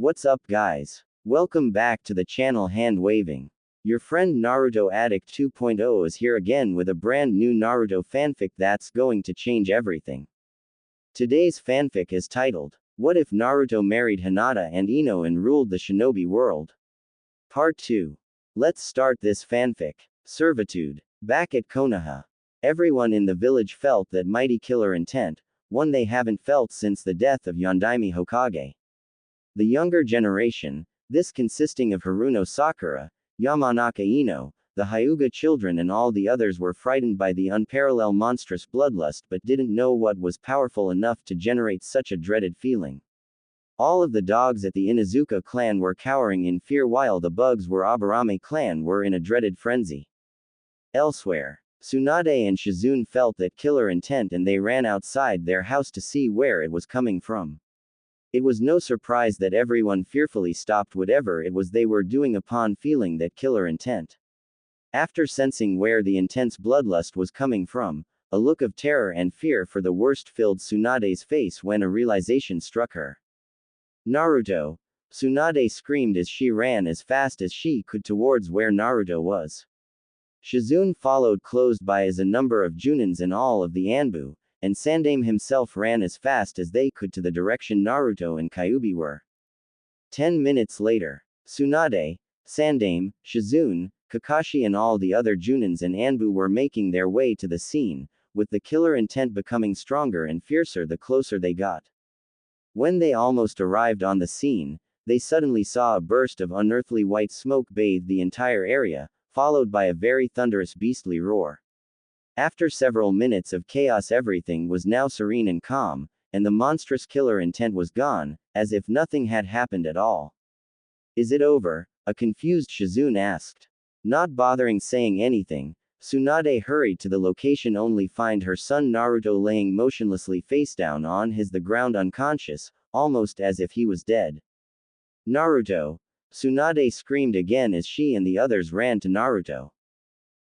What's up guys? Welcome back to the channel Hand Waving. Your friend Naruto Addict 2.0 is here again with a brand new Naruto fanfic that's going to change everything. Today's fanfic is titled, What If Naruto Married Hinata and Ino and Ruled the Shinobi World? Part 2. Let's start this fanfic. Servitude. Back at Konoha. Everyone in the village felt that mighty killer intent, one they haven't felt since the death of Yondaime Hokage. The younger generation, this consisting of Haruno Sakura, Yamanaka Ino, the Hyuga children and all the others were frightened by the unparalleled monstrous bloodlust but didn't know what was powerful enough to generate such a dreaded feeling. All of the dogs at the Inuzuka clan were cowering in fear while the bugs were Aburame clan were in a dreaded frenzy. Elsewhere, Tsunade and Shizune felt that killer intent and they ran outside their house to see where it was coming from. It was no surprise that everyone fearfully stopped whatever it was they were doing upon feeling that killer intent. After sensing where the intense bloodlust was coming from, a look of terror and fear for the worst filled Tsunade's face when a realization struck her. Naruto! Tsunade screamed as she ran as fast as she could towards where Naruto was. Shizune followed close by as a number of Junins and all of the Anbu, and Sandaime himself ran as fast as they could to the direction Naruto and Kyuubi were. 10 minutes later, Tsunade, Sandaime, Shizune, Kakashi and all the other Junins and Anbu were making their way to the scene, with the killer intent becoming stronger and fiercer the closer they got. When they almost arrived on the scene, they suddenly saw a burst of unearthly white smoke bathe the entire area, followed by a very thunderous beastly roar. After several minutes of chaos everything was now serene and calm, and the monstrous killer intent was gone, as if nothing had happened at all. Is it over? A confused Shizune asked. Not bothering saying anything, Tsunade hurried to the location only find her son Naruto laying motionlessly face down on the ground unconscious, almost as if he was dead. Naruto! Tsunade screamed again as she and the others ran to Naruto.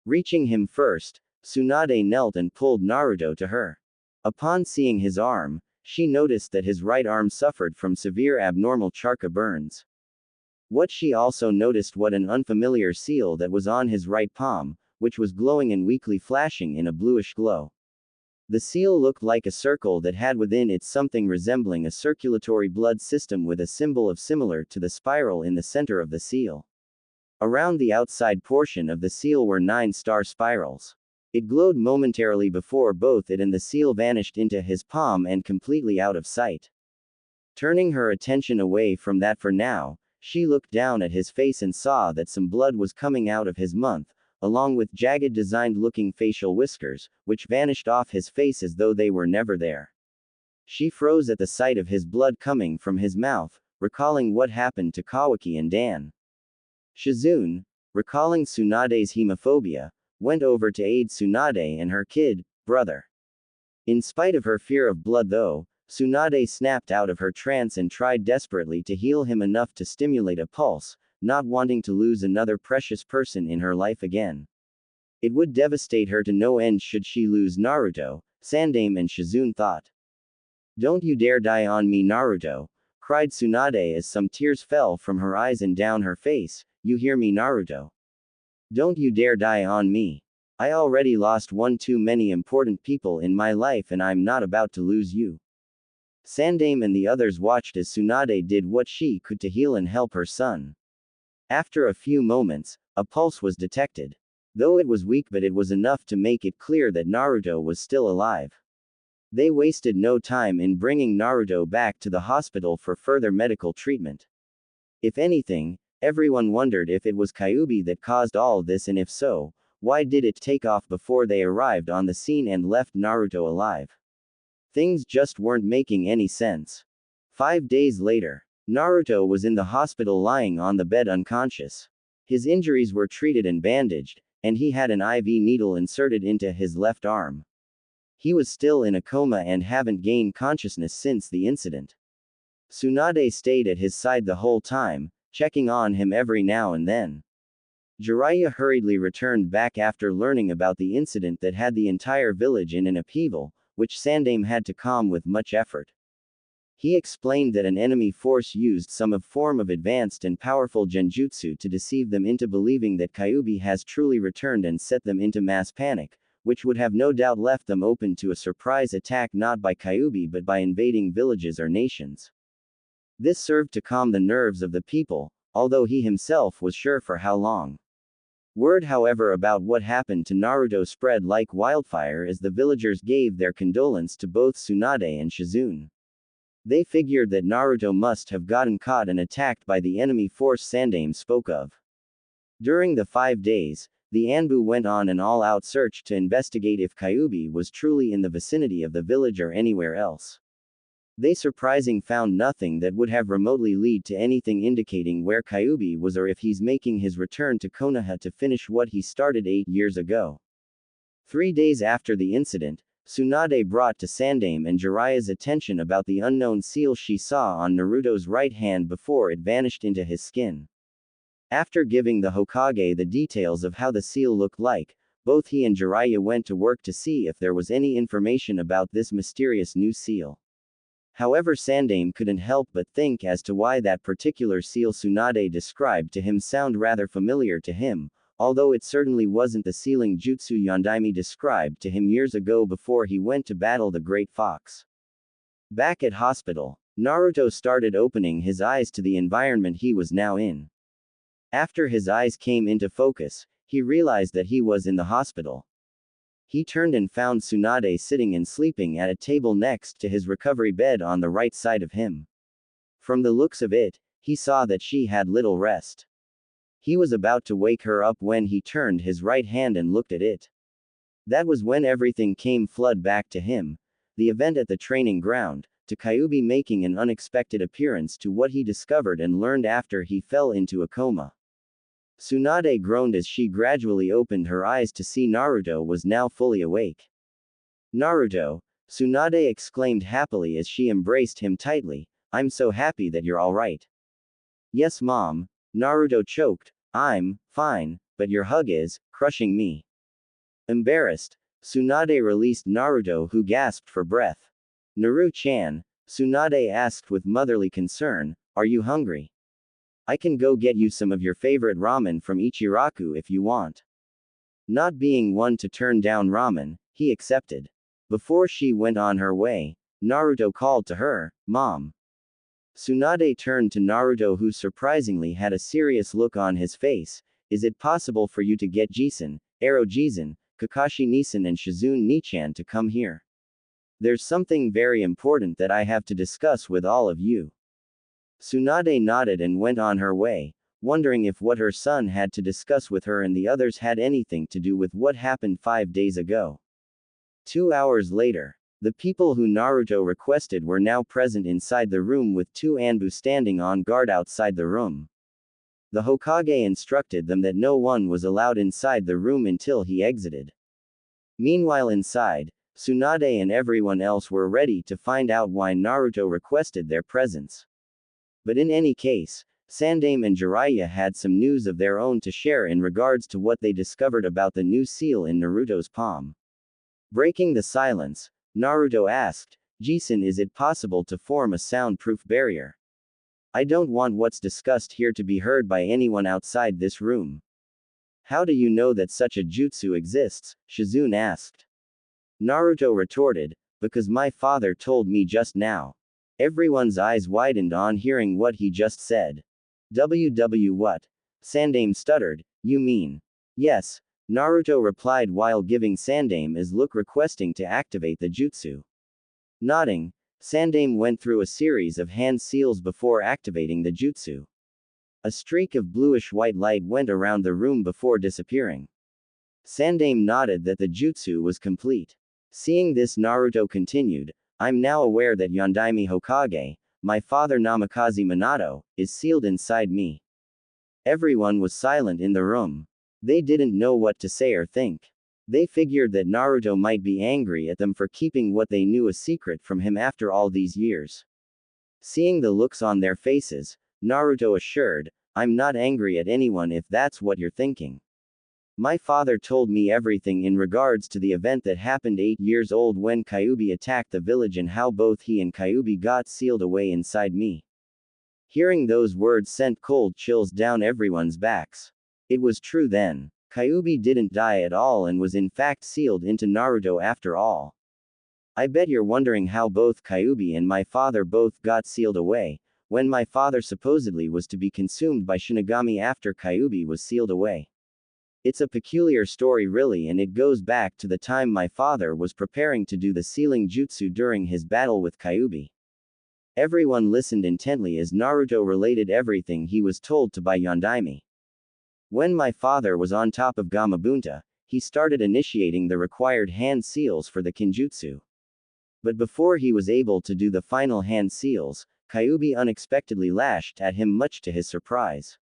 Reaching him first, Tsunade knelt and pulled Naruto to her. Upon seeing his arm, she noticed that his right arm suffered from severe abnormal charka burns. What she also noticed what an unfamiliar seal that was on his right palm, which was glowing and weakly flashing in a bluish glow. The seal looked like a circle that had within it something resembling a circulatory blood system with a symbol of similar to the spiral in the center of the seal. Around the outside portion of the seal were 9 star spirals. It glowed momentarily before both it and the seal vanished into his palm and completely out of sight. Turning her attention away from that for now, she looked down at his face and saw that some blood was coming out of his mouth, along with jagged designed-looking facial whiskers, which vanished off his face as though they were never there. She froze at the sight of his blood coming from his mouth, recalling what happened to Kawaki and Dan. Shizune, recalling Tsunade's hemophobia, went over to aid Tsunade and her kid, brother. In spite of her fear of blood though, Tsunade snapped out of her trance and tried desperately to heal him enough to stimulate a pulse, not wanting to lose another precious person in her life again. It would devastate her to no end should she lose Naruto, Sandaime and Shizune thought. Don't you dare die on me Naruto, cried Tsunade as some tears fell from her eyes and down her face, you hear me Naruto? Don't you dare die on me. I already lost one too many important people in my life and I'm not about to lose you. Sandaime and the others watched as Tsunade did what she could to heal and help her son. After a few moments, a pulse was detected. Though it was weak but it was enough to make it clear that Naruto was still alive. They wasted no time in bringing Naruto back to the hospital for further medical treatment. If anything, everyone wondered if it was Kyuubi that caused all this and if so, why did it take off before they arrived on the scene and left Naruto alive? Things just weren't making any sense. 5 days later, Naruto was in the hospital lying on the bed unconscious. His injuries were treated and bandaged, and he had an IV needle inserted into his left arm. He was still in a coma and haven't gained consciousness since the incident. Tsunade stayed at his side the whole time, checking on him every now and then. Jiraiya hurriedly returned back after learning about the incident that had the entire village in an upheaval, which Sandaime had to calm with much effort. He explained that an enemy force used some form of advanced and powerful genjutsu to deceive them into believing that Kyuubi has truly returned and set them into mass panic, which would have no doubt left them open to a surprise attack not by Kyuubi but by invading villages or nations. This served to calm the nerves of the people, although he himself was sure for how long. Word, however, about what happened to Naruto spread like wildfire as the villagers gave their condolence to both Tsunade and Shizune. They figured that Naruto must have gotten caught and attacked by the enemy force Sandaime spoke of. During the 5 days, the Anbu went on an all-out search to investigate if Kyuubi was truly in the vicinity of the village or anywhere else. They surprisingly found nothing that would have remotely lead to anything indicating where Kyuubi was or if he's making his return to Konoha to finish what he started 8 years ago. 3 days after the incident, Tsunade brought to Sandaime and Jiraiya's attention about the unknown seal she saw on Naruto's right hand before it vanished into his skin. After giving the Hokage the details of how the seal looked like, both he and Jiraiya went to work to see if there was any information about this mysterious new seal. However, Sandaime couldn't help but think as to why that particular seal Tsunade described to him sounded rather familiar to him, although it certainly wasn't the sealing jutsu Yondaime described to him years ago before he went to battle the Great Fox. Back at hospital, Naruto started opening his eyes to the environment he was now in. After his eyes came into focus, he realized that he was in the hospital. He turned and found Tsunade sitting and sleeping at a table next to his recovery bed on the right side of him. From the looks of it, he saw that she had little rest. He was about to wake her up when he turned his right hand and looked at it. That was when everything came flood back to him, the event at the training ground, to Kyuubi making an unexpected appearance, to what he discovered and learned after he fell into a coma. Tsunade groaned as she gradually opened her eyes to see Naruto was now fully awake. Naruto, Tsunade exclaimed happily as she embraced him tightly, I'm so happy that you're alright. Yes, Mom, Naruto choked, I'm fine, but your hug is crushing me. Embarrassed, Tsunade released Naruto, who gasped for breath. Naru-chan, Tsunade asked with motherly concern, are you hungry? I can go get you some of your favorite ramen from Ichiraku if you want. Not being one to turn down ramen, he accepted. Before she went on her way, Naruto called to her, Mom. Tsunade turned to Naruto, who surprisingly had a serious look on his face. Is it possible for you to get Jisen, Ero Jisen, Kakashi Nisan and Shizune Nichan to come here? There's something very important that I have to discuss with all of you. Tsunade nodded and went on her way, wondering if what her son had to discuss with her and the others had anything to do with what happened 5 days ago. 2 hours later, the people who Naruto requested were now present inside the room with 2 Anbu standing on guard outside the room. The Hokage instructed them that no one was allowed inside the room until he exited. Meanwhile inside, Tsunade and everyone else were ready to find out why Naruto requested their presence. But in any case, Sandaime and Jiraiya had some news of their own to share in regards to what they discovered about the new seal in Naruto's palm. Breaking the silence, Naruto asked, Jisen, is it possible to form a soundproof barrier? I don't want what's discussed here to be heard by anyone outside this room. How do you know that such a jutsu exists? Shizune asked. Naruto retorted, because my father told me just now. Everyone's eyes widened on hearing what he just said. What? Sandaime stuttered, you mean? Yes, Naruto replied while giving Sandaime his look requesting to activate the jutsu. Nodding, Sandaime went through a series of hand seals before activating the jutsu. A streak of bluish-white light went around the room before disappearing. Sandaime nodded that the jutsu was complete. Seeing this, Naruto continued, I'm now aware that Yondaime Hokage, my father Namikaze Minato, is sealed inside me. Everyone was silent in the room. They didn't know what to say or think. They figured that Naruto might be angry at them for keeping what they knew a secret from him after all these years. Seeing the looks on their faces, Naruto assured, I'm not angry at anyone if that's what you're thinking. My father told me everything in regards to the event that happened 8 years old when Kyuubi attacked the village and how both he and Kyuubi got sealed away inside me. Hearing those words sent cold chills down everyone's backs. It was true then. Kyuubi didn't die at all and was in fact sealed into Naruto after all. I bet you're wondering how both Kyuubi and my father both got sealed away, when my father supposedly was to be consumed by Shinigami after Kyuubi was sealed away. It's a peculiar story really, and it goes back to the time my father was preparing to do the sealing jutsu during his battle with Kyuubi. Everyone listened intently as Naruto related everything he was told to by Yondaime. When my father was on top of Gamabunta, he started initiating the required hand seals for the kinjutsu. But before he was able to do the final hand seals, Kyuubi unexpectedly lashed at him much to his surprise.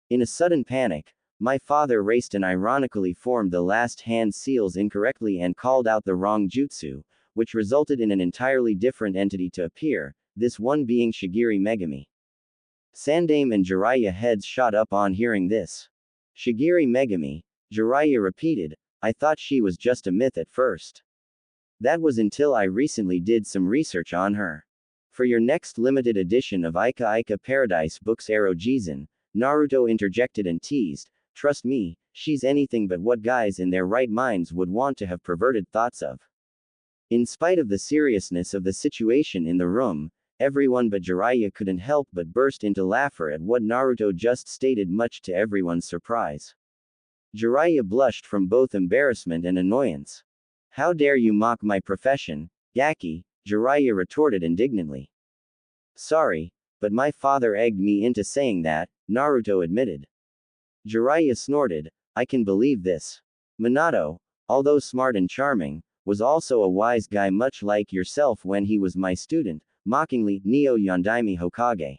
In a sudden panic, my father raced and ironically formed the last hand seals incorrectly and called out the wrong jutsu, which resulted in an entirely different entity to appear, this one being Shigiri Megami. Sandaime and Jiraiya heads shot up on hearing this. Shigiri Megami, Jiraiya repeated, I thought she was just a myth at first. That was until I recently did some research on her. For your next limited edition of Ika Ika Paradise Books Arrow Jizun, Naruto interjected and teased, trust me, she's anything but what guys in their right minds would want to have perverted thoughts of. In spite of the seriousness of the situation in the room, everyone but Jiraiya couldn't help but burst into laughter at what Naruto just stated, much to everyone's surprise. Jiraiya blushed from both embarrassment and annoyance. How dare you mock my profession, Gaki, Jiraiya retorted indignantly. Sorry, but my father egged me into saying that, Naruto admitted. Jiraiya snorted, I can believe this. Minato, although smart and charming, was also a wise guy much like yourself when he was my student, mockingly, Neo Yondaime Hokage.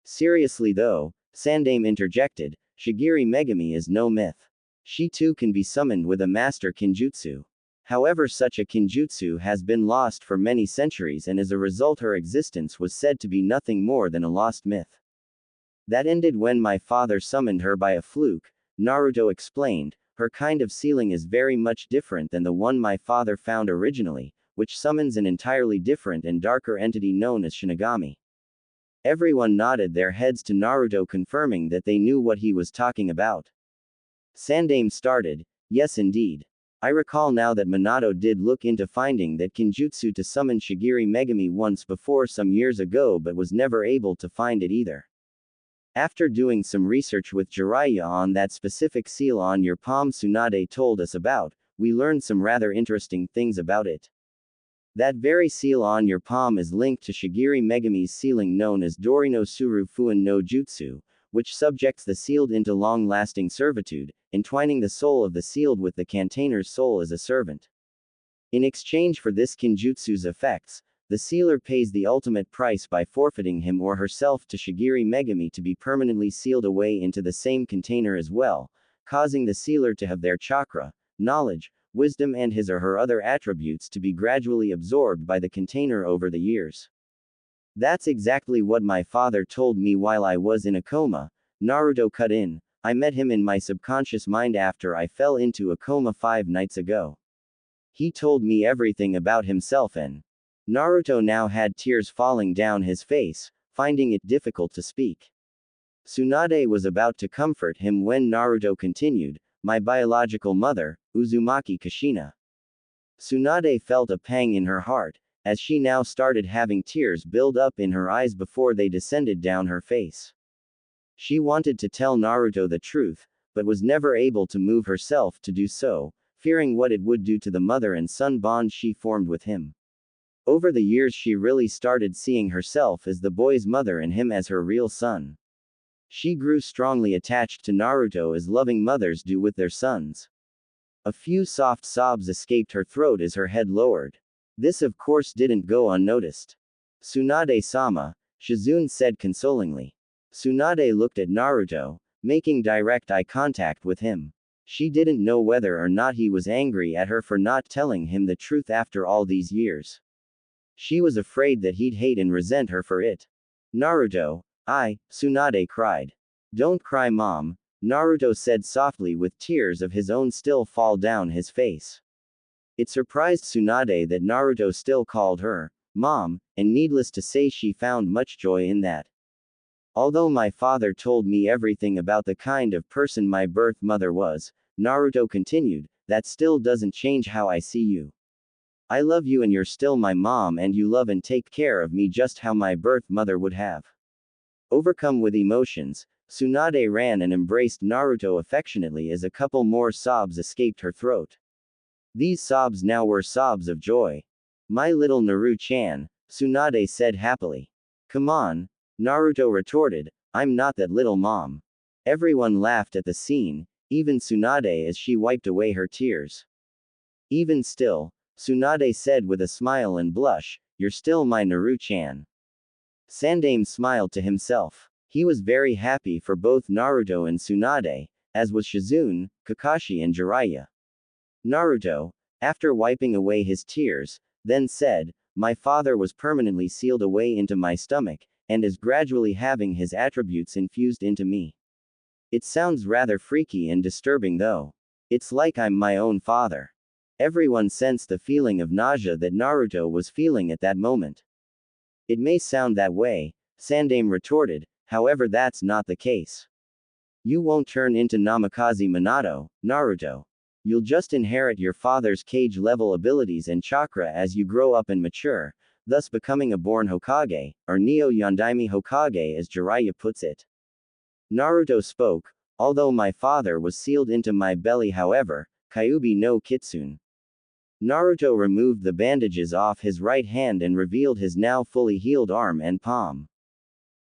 Seriously though, Sandaime interjected, Shigiri Megami is no myth. She too can be summoned with a master kinjutsu. However, such a kinjutsu has been lost for many centuries, and as a result her existence was said to be nothing more than a lost myth. That ended when my father summoned her by a fluke, Naruto explained. Her kind of sealing is very much different than the one my father found originally, which summons an entirely different and darker entity known as Shinigami. Everyone nodded their heads to Naruto, confirming that they knew what he was talking about. Sandaime started, yes indeed. I recall now that Minato did look into finding that kinjutsu to summon Shigiri Megami once before some years ago, but was never able to find it either. After doing some research with Jiraiya on that specific seal on your palm Tsunade told us about, we learned some rather interesting things about it. That very seal on your palm is linked to Shigiri Megami's sealing known as Dorino Suru Fuin no Jutsu, which subjects the sealed into long-lasting servitude, entwining the soul of the sealed with the container's soul as a servant. In exchange for this kinjutsu's effects, the sealer pays the ultimate price by forfeiting him or herself to Shigiri Megami to be permanently sealed away into the same container as well, causing the sealer to have their chakra, knowledge, wisdom and his or her other attributes to be gradually absorbed by the container over the years. That's exactly what my father told me while I was in a coma, Naruto cut in. I met him in my subconscious mind after I fell into a coma 5 nights ago. He told me everything about himself and Naruto now had tears falling down his face, finding it difficult to speak. Tsunade was about to comfort him when Naruto continued, my biological mother, Uzumaki Kushina. Tsunade felt a pang in her heart, as she now started having tears build up in her eyes before they descended down her face. She wanted to tell Naruto the truth, but was never able to move herself to do so, fearing what it would do to the mother and son bond she formed with him. Over the years she really started seeing herself as the boy's mother and him as her real son. She grew strongly attached to Naruto as loving mothers do with their sons. A few soft sobs escaped her throat as her head lowered. This of course didn't go unnoticed. Tsunade-sama, Shizune said consolingly. Tsunade looked at Naruto, making direct eye contact with him. She didn't know whether or not he was angry at her for not telling him the truth after all these years. She was afraid that he'd hate and resent her for it. Naruto, Tsunade cried. Don't cry mom, Naruto said softly with tears of his own still fall down his face. It surprised Tsunade that Naruto still called her mom, and needless to say she found much joy in that. Although my father told me everything about the kind of person my birth mother was, Naruto continued, that still doesn't change how I see you. I love you and you're still my mom and you love and take care of me just how my birth mother would have. Overcome with emotions, Tsunade ran and embraced Naruto affectionately as a couple more sobs escaped her throat. These sobs now were sobs of joy. My little Naru-chan, Tsunade said happily. Come on, Naruto retorted, I'm not that little mom. Everyone laughed at the scene, even Tsunade as she wiped away her tears. Even still, Tsunade said with a smile and blush, you're still my Naru-chan. Sandaime smiled to himself. He was very happy for both Naruto and Tsunade, as was Shizune, Kakashi and Jiraiya. Naruto, after wiping away his tears, then said, my father was permanently sealed away into my stomach, and is gradually having his attributes infused into me. It sounds rather freaky and disturbing though. It's like I'm my own father. Everyone sensed the feeling of nausea that Naruto was feeling at that moment. It may sound that way, Sandaime retorted, however that's not the case. You won't turn into Namikaze Minato, Naruto. You'll just inherit your father's cage-level abilities and chakra as you grow up and mature, thus becoming a born Hokage, or Neo-Yondaime Hokage as Jiraiya puts it. Naruto spoke, although my father was sealed into my belly however, Kyuubi no Kitsune. Naruto removed the bandages off his right hand and revealed his now fully healed arm and palm.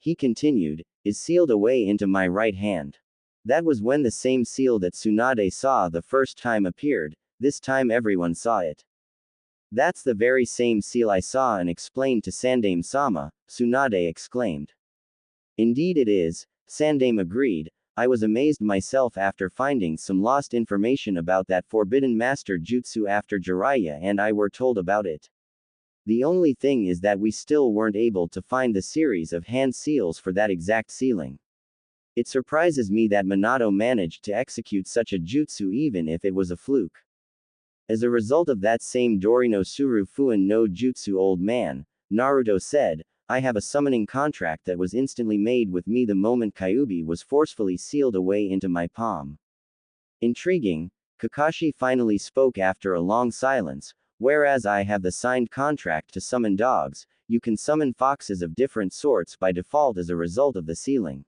He continued, is sealed away into my right hand. That was when the same seal that Tsunade saw the first time appeared, this time everyone saw it. That's the very same seal I saw and explained to Sandaime-sama, Tsunade exclaimed. Indeed it is, Sandaime agreed, I was amazed myself after finding some lost information about that forbidden master jutsu after Jiraiya and I were told about it. The only thing is that we still weren't able to find the series of hand seals for that exact sealing. It surprises me that Minato managed to execute such a jutsu even if it was a fluke. As a result of that same Dorino Suru Fuin no Jutsu old man, Naruto said, I have a summoning contract that was instantly made with me the moment Kyuubi was forcefully sealed away into my palm. Intriguing, Kakashi finally spoke after a long silence, whereas I have the signed contract to summon dogs, you can summon foxes of different sorts by default as a result of the sealing.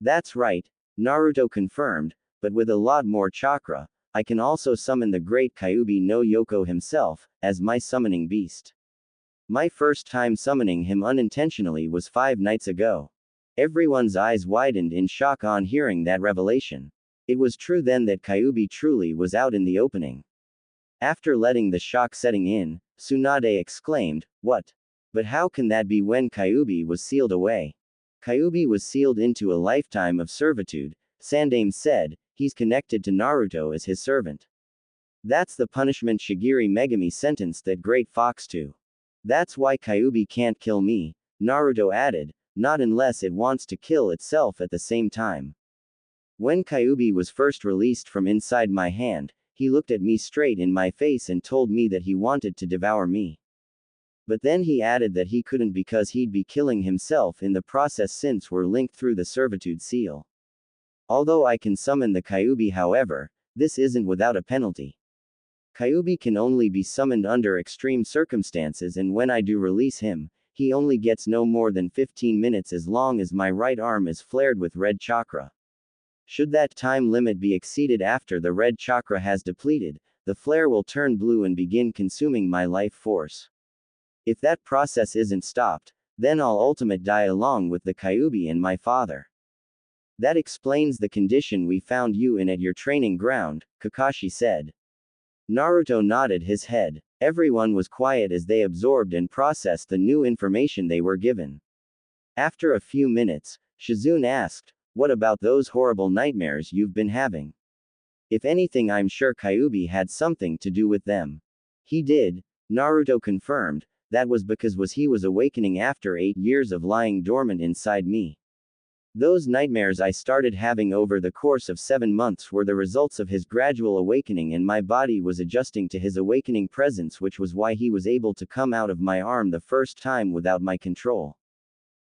That's right, Naruto confirmed, but with a lot more chakra, I can also summon the great Kyuubi no Yoko himself, as my summoning beast. My first time summoning him unintentionally was 5 nights ago. Everyone's eyes widened in shock on hearing that revelation. It was true then that Kyuubi truly was out in the opening. After letting the shock setting in, Tsunade exclaimed, what? But how can that be when Kyuubi was sealed away? Kyuubi was sealed into a lifetime of servitude, Sandaime said, he's connected to Naruto as his servant. That's the punishment Shigiri Megami sentenced that great fox to. That's why Kyuubi can't kill me, Naruto added, not unless it wants to kill itself at the same time. When Kyuubi was first released from inside my hand, he looked at me straight in my face and told me that he wanted to devour me. But then he added that he couldn't because he'd be killing himself in the process since we're linked through the servitude seal. Although I can summon the Kyuubi however, this isn't without a penalty. Kyuubi can only be summoned under extreme circumstances and when I do release him, he only gets no more than 15 minutes as long as my right arm is flared with red chakra. Should that time limit be exceeded after the red chakra has depleted, the flare will turn blue and begin consuming my life force. If that process isn't stopped, then I'll ultimate die along with the Kyuubi and my father. That explains the condition we found you in at your training ground, Kakashi said. Naruto nodded his head. Everyone was quiet as they absorbed and processed the new information they were given. After a few minutes, Shizune asked, what about those horrible nightmares you've been having? If anything I'm sure Kyuubi had something to do with them. He did, Naruto confirmed, that was because he was awakening after 8 years of lying dormant inside me. Those nightmares I started having over the course of 7 months were the results of his gradual awakening, and my body was adjusting to his awakening presence, which was why he was able to come out of my arm the first time without my control.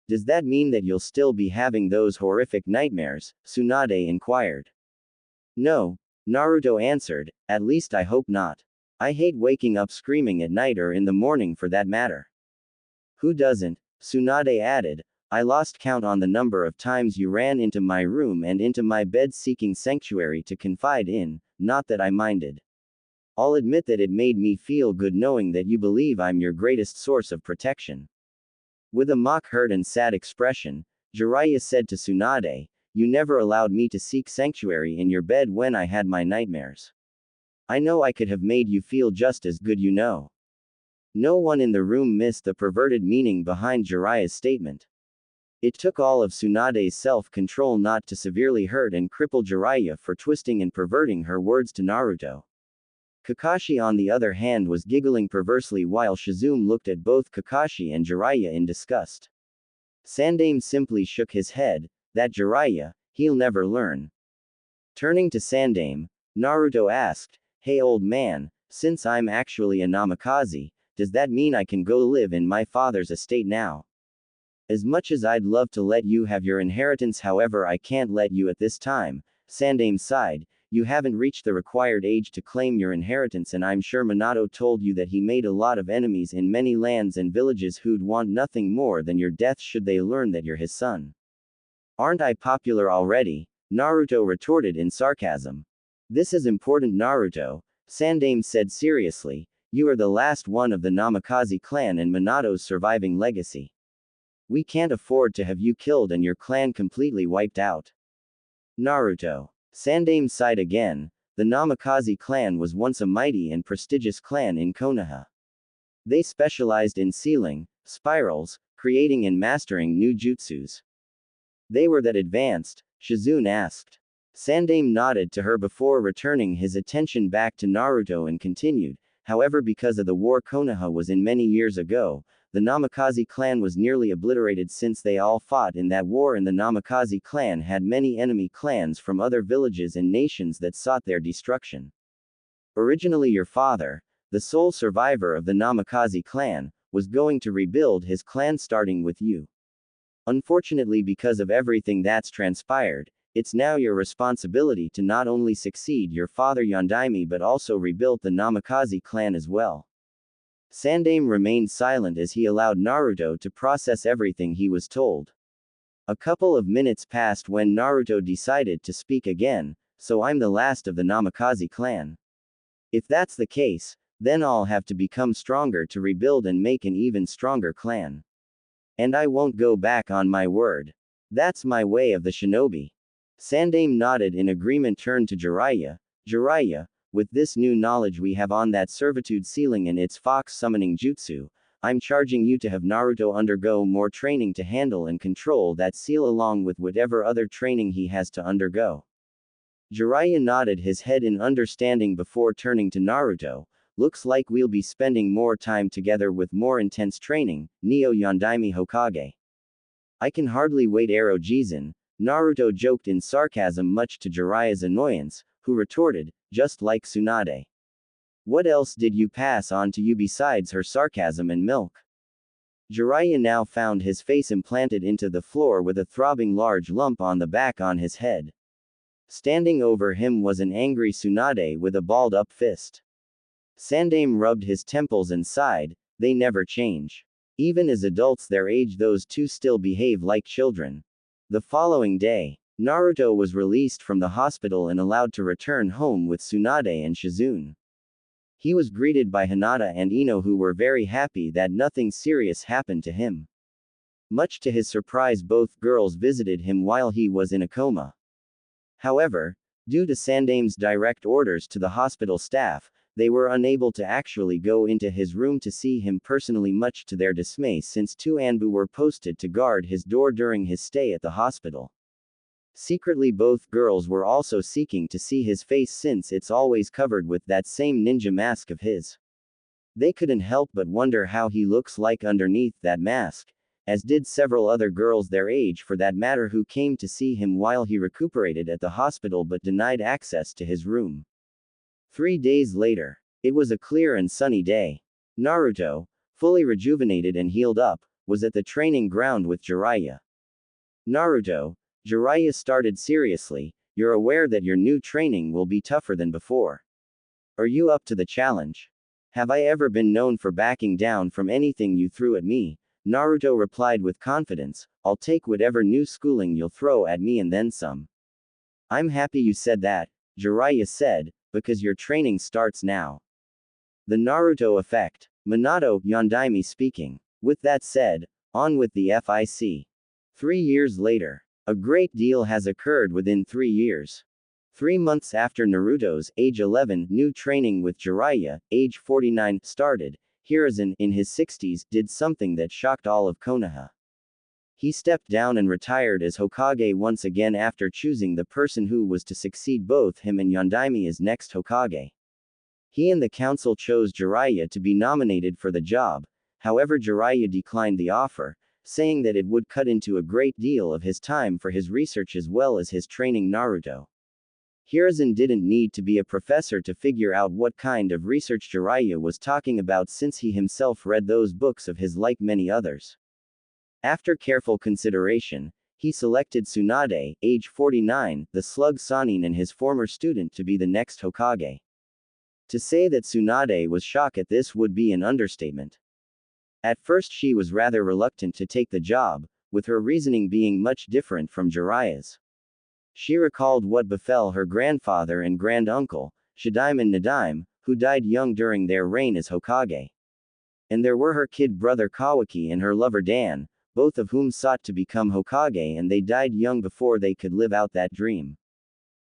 Does that mean that you'll still be having those horrific nightmares? Tsunade inquired. No, Naruto answered, at least I hope not. I hate waking up screaming at night or in the morning for that matter. Who doesn't? Tsunade added. I lost count on the number of times you ran into my room and into my bed seeking sanctuary to confide in, not that I minded. I'll admit that it made me feel good knowing that you believe I'm your greatest source of protection. With a mock hurt and sad expression, Jiraiya said to Tsunade, you never allowed me to seek sanctuary in your bed when I had my nightmares. I know I could have made you feel just as good, you know. No one in the room missed the perverted meaning behind Jiraiya's statement. It took all of Tsunade's self-control not to severely hurt and cripple Jiraiya for twisting and perverting her words to Naruto. Kakashi on the other hand was giggling perversely while Shizune looked at both Kakashi and Jiraiya in disgust. Sandaime simply shook his head, that Jiraiya, he'll never learn. Turning to Sandaime, Naruto asked, hey old man, since I'm actually a Namikaze, does that mean I can go live in my father's estate now? As much as I'd love to let you have your inheritance, however I can't let you at this time, Sandaime sighed, you haven't reached the required age to claim your inheritance, and I'm sure Minato told you that he made a lot of enemies in many lands and villages who'd want nothing more than your death should they learn that you're his son. Aren't I popular already? Naruto retorted in sarcasm. This is important, Naruto, Sandaime said seriously, you are the last one of the Namikaze clan and Minato's surviving legacy. We can't afford to have you killed and your clan completely wiped out. Naruto. Sandaime sighed again. The Namikaze clan was once a mighty and prestigious clan in Konoha. They specialized in sealing, spirals, creating and mastering new jutsus. They were that advanced? Shizune asked. Sandaime nodded to her before returning his attention back to Naruto and continued, however, because of the war Konoha was in many years ago, the Namikaze clan was nearly obliterated since they all fought in that war, and the Namikaze clan had many enemy clans from other villages and nations that sought their destruction. Originally your father, the sole survivor of the Namikaze clan, was going to rebuild his clan starting with you. Unfortunately, because of everything that's transpired, it's now your responsibility to not only succeed your father Yondaime but also rebuild the Namikaze clan as well. Sandaime remained silent as he allowed Naruto to process everything he was told. A couple of minutes passed when Naruto decided to speak again, so I'm the last of the Namikaze clan. If that's the case, then I'll have to become stronger to rebuild and make an even stronger clan. And I won't go back on my word. That's my way of the shinobi. Sandaime nodded in agreement, turned to Jiraiya. Jiraiya, with this new knowledge we have on that servitude sealing and its fox summoning jutsu, I'm charging you to have Naruto undergo more training to handle and control that seal along with whatever other training he has to undergo. Jiraiya nodded his head in understanding before turning to Naruto. Looks like we'll be spending more time together with more intense training, Neo Yondaime Hokage. I can hardly wait, Ero Jizan, Naruto joked in sarcasm, much to Jiraiya's annoyance, who retorted, just like Tsunade. What else did you pass on to you besides her sarcasm and milk? Jiraiya now found his face implanted into the floor with a throbbing large lump on the back on his head. Standing over him was an angry Tsunade with a balled up fist. Sandaime rubbed his temples and sighed, they never change. Even as adults their age, those two still behave like children. The following day, Naruto was released from the hospital and allowed to return home with Tsunade and Shizune. He was greeted by Hinata and Ino, who were very happy that nothing serious happened to him. Much to his surprise, both girls visited him while he was in a coma. However, due to Sandaime's direct orders to the hospital staff, they were unable to actually go into his room to see him personally, much to their dismay, since two Anbu were posted to guard his door during his stay at the hospital. Secretly, both girls were also seeking to see his face since it's always covered with that same ninja mask of his. They couldn't help but wonder how he looks like underneath that mask. as did several other girls their age for that matter who came to see him while he recuperated at the hospital but denied access to his room. 3 days later. It was a clear and sunny day. Naruto, fully rejuvenated and healed up, was at the training ground with Jiraiya. Naruto, Jiraiya started seriously, you're aware that your new training will be tougher than before. Are you up to the challenge? Have I ever been known for backing down from anything you threw at me? Naruto replied with confidence, I'll take whatever new schooling you'll throw at me and then some. I'm happy you said that, Jiraiya said, because your training starts now. The Naruto effect. Minato, Yondaime speaking. With that said, on with the FIC. 3 years later. A great deal has occurred within 3 years. 3 months after Naruto's, age 11, new training with Jiraiya, age 49, started, Hiruzen, in his 60s, did something that shocked all of Konoha. He stepped down and retired as Hokage once again after choosing the person who was to succeed both him and Yondaime as next Hokage. He and the council chose Jiraiya to be nominated for the job, however Jiraiya declined the offer, saying that it would cut into a great deal of his time for his research as well as his training Naruto. Hiruzen didn't need to be a professor to figure out what kind of research Jiraiya was talking about since he himself read those books of his like many others. After careful consideration, he selected Tsunade, age 49, the slug Sannin and his former student to be the next Hokage. To say that Tsunade was shocked at this would be an understatement. At first she was rather reluctant to take the job, with her reasoning being much different from Jiraiya's. She recalled what befell her grandfather and granduncle, Shadaime and Nadaime, who died young during their reign as Hokage. And there were her kid brother Kawaki and her lover Dan, both of whom sought to become Hokage and they died young before they could live out that dream.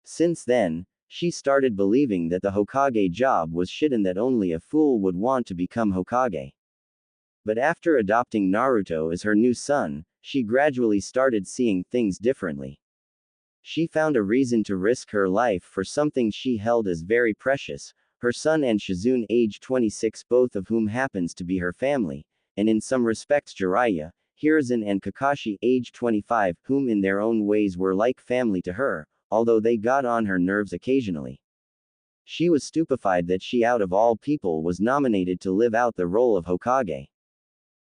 Since then, she started believing that the Hokage job was shit and that only a fool would want to become Hokage. But after adopting Naruto as her new son, she gradually started seeing things differently. She found a reason to risk her life for something she held as very precious, her son and Shizune age 26 both of whom happens to be her family, and in some respects Jiraiya, Hiruzen and Kakashi age 25 whom in their own ways were like family to her, although they got on her nerves occasionally. She was stupefied that she out of all people was nominated to live out the role of Hokage.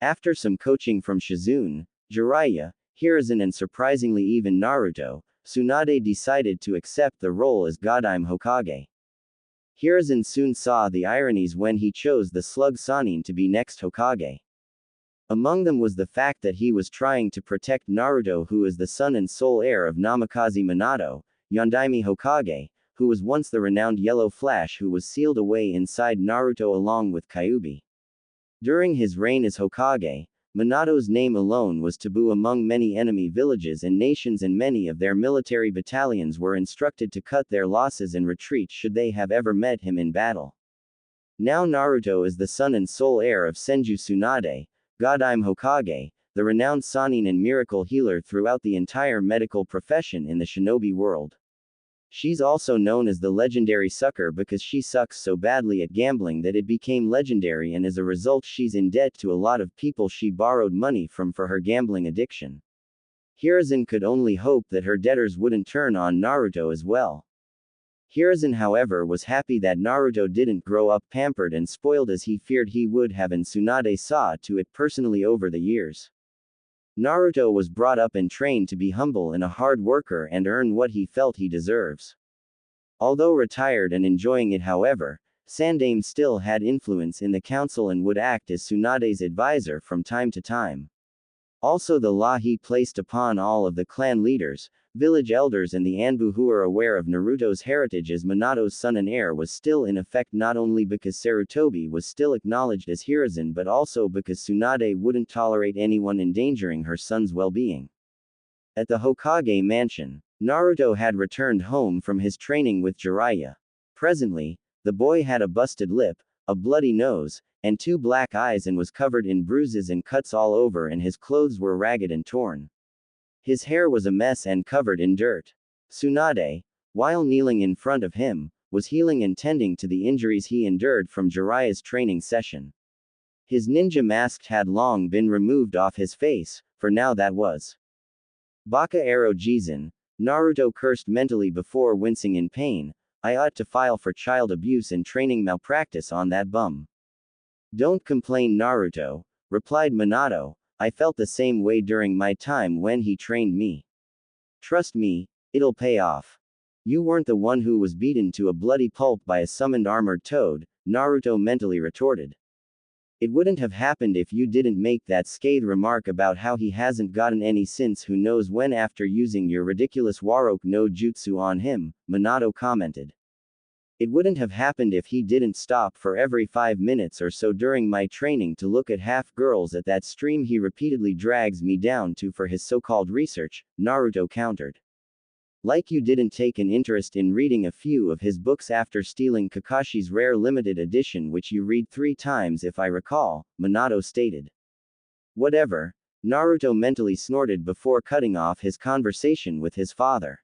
After some coaching from Shizune, Jiraiya, Hiruzen and surprisingly even Naruto, Tsunade decided to accept the role as Godime Hokage. Hiruzen soon saw the ironies when he chose the slug Sannin to be next Hokage. Among them was the fact that he was trying to protect Naruto who is the son and sole heir of Namikaze Minato, Yondaime Hokage, who was once the renowned Yellow Flash who was sealed away inside Naruto along with Kyuubi. During his reign as Hokage, Minato's name alone was taboo among many enemy villages and nations and many of their military battalions were instructed to cut their losses and retreat should they have ever met him in battle. Now Naruto is the son and sole heir of Senju Tsunade, Godime Hokage, the renowned Sannin and miracle healer throughout the entire medical profession in the shinobi world. She's also known as the legendary sucker because she sucks so badly at gambling that it became legendary and as a result she's in debt to a lot of people she borrowed money from for her gambling addiction. Hiruzen could only hope that her debtors wouldn't turn on Naruto as well. Hiruzen however was happy that Naruto didn't grow up pampered and spoiled as he feared he would have and Tsunade saw to it personally over the years. Naruto was brought up and trained to be humble and a hard worker and earn what he felt he deserves. Although retired and enjoying it however, Sandaime still had influence in the council and would act as Tsunade's advisor from time to time. Also the law he placed upon all of the clan leaders, village elders and the Anbu who are aware of Naruto's heritage as Minato's son and heir was still in effect not only because Sarutobi was still acknowledged as Hiruzen but also because Tsunade wouldn't tolerate anyone endangering her son's well-being. At the Hokage mansion, Naruto had returned home from his training with Jiraiya. Presently, the boy had a busted lip, a bloody nose, and 2 black eyes and was covered in bruises and cuts all over and his clothes were ragged and torn. His hair was a mess and covered in dirt. Tsunade, while kneeling in front of him, was healing and tending to the injuries he endured from Jiraiya's training session. His ninja mask had long been removed off his face, for now that was Baka Aro Jizan. Naruto cursed mentally before wincing in pain. I ought to file for child abuse and training malpractice on that bum. Don't complain, Naruto, replied Minato. I felt the same way during my time when he trained me. Trust me, it'll pay off. You weren't the one who was beaten to a bloody pulp by a summoned armored toad, Naruto mentally retorted. It wouldn't have happened if you didn't make that scathing remark about how he hasn't gotten any since who knows when after using your ridiculous Waroke no Jutsu on him, Minato commented. It wouldn't have happened if he didn't stop for every 5 minutes or so during my training to look at half girls at that stream he repeatedly drags me down to for his so-called research, Naruto countered. Like you didn't take an interest in reading a few of his books after stealing Kakashi's rare limited edition, which you read 3 times if I recall, Minato stated. Whatever, Naruto mentally snorted before cutting off his conversation with his father.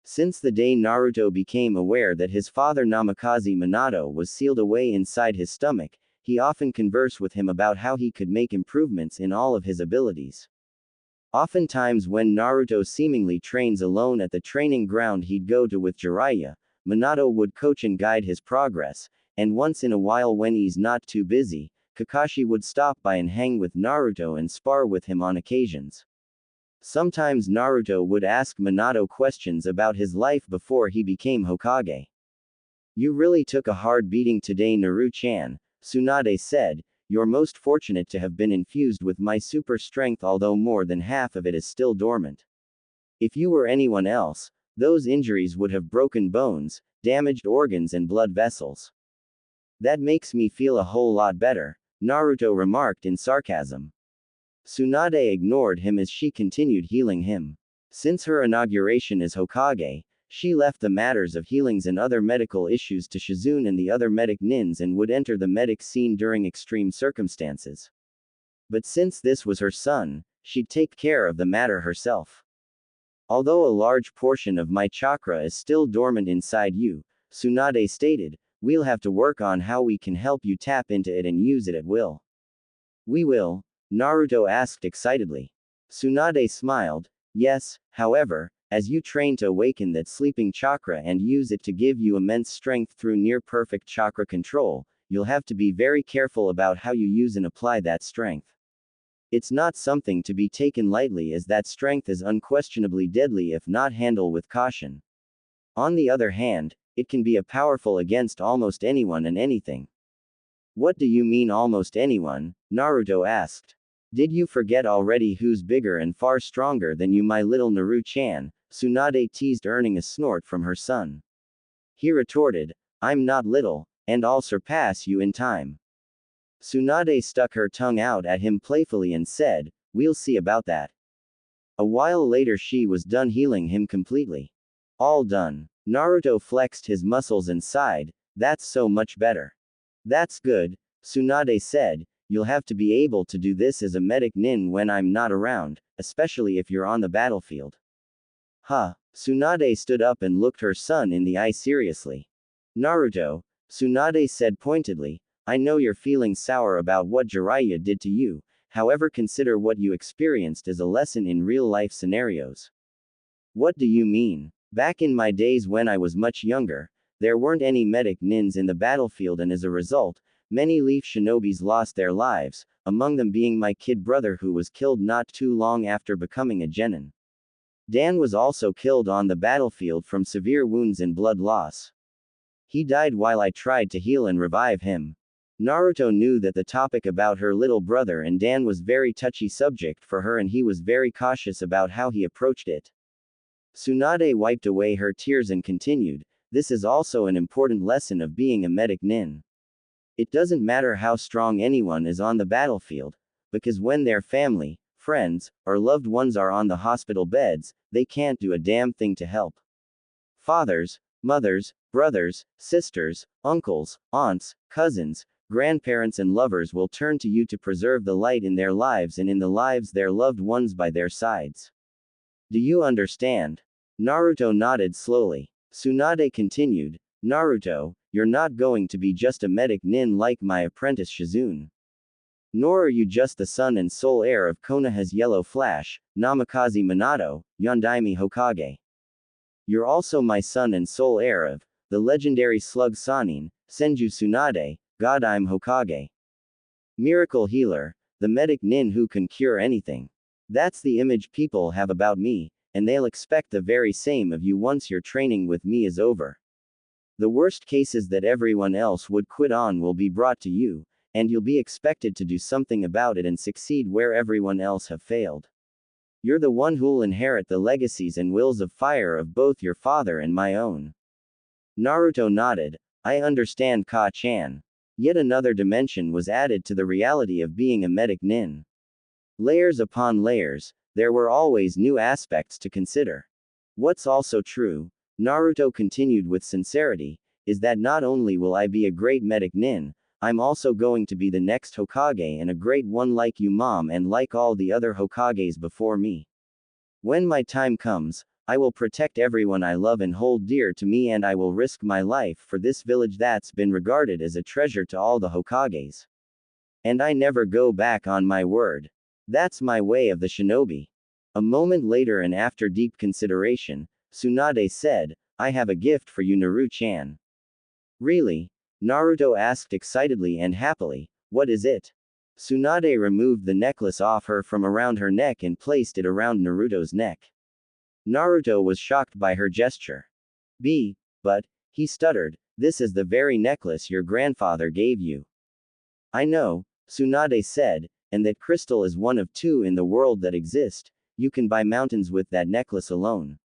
Since the day Naruto became aware that his father Namikaze Minato was sealed away inside his stomach, he often conversed with him about how he could make improvements in all of his abilities. Oftentimes when Naruto seemingly trains alone at the training ground he'd go to with Jiraiya, Minato would coach and guide his progress, and once in a while when he's not too busy, Kakashi would stop by and hang with Naruto and spar with him on occasions. Sometimes Naruto would ask Minato questions about his life before he became Hokage. You really took a hard beating today, Naru-chan, Tsunade said. You're most fortunate to have been infused with my super strength, although more than half of it is still dormant. If you were anyone else, those injuries would have broken bones, damaged organs and blood vessels. That makes me feel a whole lot better, Naruto remarked in sarcasm. Tsunade ignored him as she continued healing him. Since her inauguration as Hokage, she left the matters of healings and other medical issues to Shizune and the other medic nins and would enter the medic scene during extreme circumstances. But since this was her son, she'd take care of the matter herself. Although a large portion of my chakra is still dormant inside you, Tsunade stated, we'll have to work on how we can help you tap into it and use it at will. We will? Naruto asked excitedly. Tsunade smiled. Yes, however, as you train to awaken that sleeping chakra and use it to give you immense strength through near-perfect chakra control, you'll have to be very careful about how you use and apply that strength. It's not something to be taken lightly, as that strength is unquestionably deadly if not handled with caution. On the other hand, it can be powerful against almost anyone and anything. What do you mean almost anyone? Naruto asked. Did you forget already who's bigger and far stronger than you, my little Naru-chan? Tsunade teased, earning a snort from her son. He retorted, I'm not little, and I'll surpass you in time. Tsunade stuck her tongue out at him playfully and said, we'll see about that. A while later she was done healing him completely. All done. Naruto flexed his muscles and sighed, that's so much better. That's good, Tsunade said, you'll have to be able to do this as a medic nin when I'm not around, especially if you're on the battlefield. Huh. Tsunade stood up and looked her son in the eye seriously. Naruto, Tsunade said pointedly, I know you're feeling sour about what Jiraiya did to you, however consider what you experienced as a lesson in real-life scenarios. What do you mean? Back in my days when I was much younger, there weren't any medic nins in the battlefield, and as a result, many Leaf Shinobis lost their lives, among them being my kid brother who was killed not too long after becoming a genin. Dan was also killed on the battlefield from severe wounds and blood loss. He died while I tried to heal and revive him. Naruto knew that the topic about her little brother and Dan was very touchy subject for her, and he was very cautious about how he approached it. Tsunade wiped away her tears and continued, this is also an important lesson of being a medic nin. It doesn't matter how strong anyone is on the battlefield, because when their family, friends, or loved ones are on the hospital beds, they can't do a damn thing to help. Fathers, mothers, brothers, sisters, uncles, aunts, cousins, grandparents and lovers will turn to you to preserve the light in their lives and in the lives their loved ones by their sides. Do you understand? Naruto nodded slowly. Tsunade continued, Naruto, you're not going to be just a medic nin like my apprentice Shizune. Nor are you just the son and sole heir of Konoha's Yellow Flash, Namikaze Minato, Yondaime Hokage. You're also my son and sole heir of the legendary slug Sannin, Senju Tsunade, Godime Hokage. Miracle healer, the medic nin who can cure anything. That's the image people have about me, and they'll expect the very same of you once your training with me is over. The worst cases that everyone else would quit on will be brought to you, and you'll be expected to do something about it and succeed where everyone else have failed. You're the one who'll inherit the legacies and wills of fire of both your father and my own. Naruto nodded. I understand, Ka-chan. Yet another dimension was added to the reality of being a medic nin. Layers upon layers, there were always new aspects to consider. What's also true, Naruto continued with sincerity, is that not only will I be a great medic nin, I'm also going to be the next Hokage and a great one like you, Mom, and like all the other Hokages before me. When my time comes, I will protect everyone I love and hold dear to me, and I will risk my life for this village that's been regarded as a treasure to all the Hokages. And I never go back on my word. That's my way of the shinobi. A moment later, and after deep consideration, Tsunade said, I have a gift for you, Naru-chan. Really? Naruto asked excitedly and happily, what is it? Tsunade removed the necklace off her from around her neck and placed it around Naruto's neck. Naruto was shocked by her gesture. But, he stuttered, this is the very necklace your grandfather gave you. I know, Tsunade said, and that crystal is one of two in the world that exist. You can buy mountains with that necklace alone.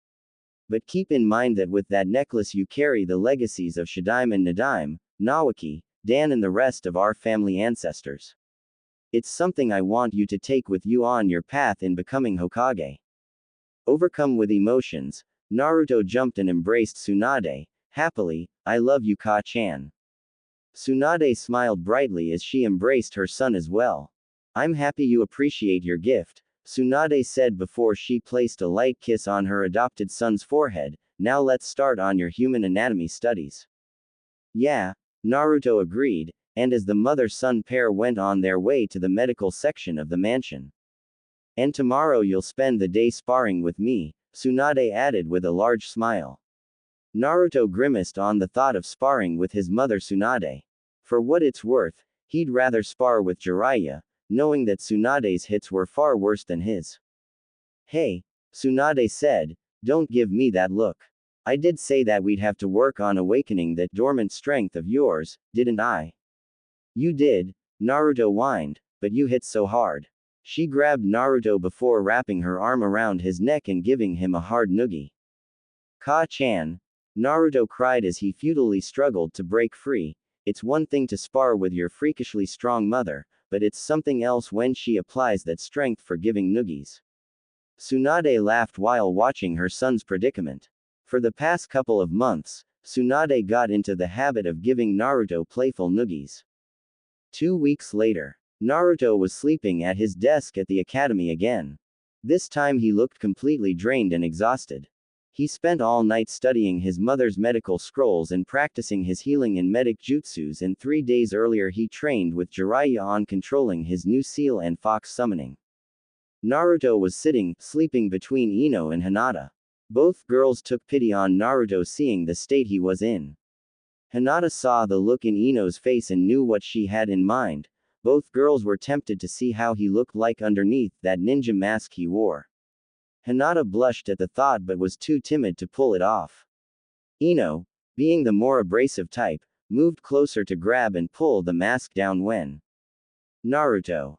But keep in mind that with that necklace you carry the legacies of Shadaime and Nadaime, Nawaki, Dan, and the rest of our family ancestors. It's something I want you to take with you on your path in becoming Hokage. Overcome with emotions, Naruto jumped and embraced Tsunade, happily. I love you, Ka-chan. Tsunade smiled brightly as she embraced her son as well. I'm happy you appreciate your gift, Tsunade said before she placed a light kiss on her adopted son's forehead. Now let's start on your human anatomy studies. Yeah, Naruto agreed, and as the mother-son pair went on their way to the medical section of the mansion. And tomorrow you'll spend the day sparring with me, Tsunade added with a large smile. Naruto grimaced on the thought of sparring with his mother Tsunade. For what it's worth, he'd rather spar with Jiraiya, knowing that Tsunade's hits were far worse than his. Hey, Tsunade said, don't give me that look. I did say that we'd have to work on awakening that dormant strength of yours, didn't I? You did, Naruto whined, but you hit so hard. She grabbed Naruto before wrapping her arm around his neck and giving him a hard noogie. Ka-chan, Naruto cried as he futilely struggled to break free. It's one thing to spar with your freakishly strong mother, but it's something else when she applies that strength for giving noogies. Tsunade laughed while watching her son's predicament. For the past couple of months, Tsunade got into the habit of giving Naruto playful noogies. 2 weeks later, Naruto was sleeping at his desk at the academy again. This time he looked completely drained and exhausted. He spent all night studying his mother's medical scrolls and practicing his healing and medic jutsus, and 3 days earlier he trained with Jiraiya on controlling his new seal and fox summoning. Naruto was sleeping between Ino and Hinata. Both girls took pity on Naruto seeing the state he was in. Hinata saw the look in Ino's face and knew what she had in mind. Both girls were tempted to see how he looked like underneath that ninja mask he wore. Hinata blushed at the thought but was too timid to pull it off. Ino, being the more abrasive type, moved closer to grab and pull the mask down when Naruto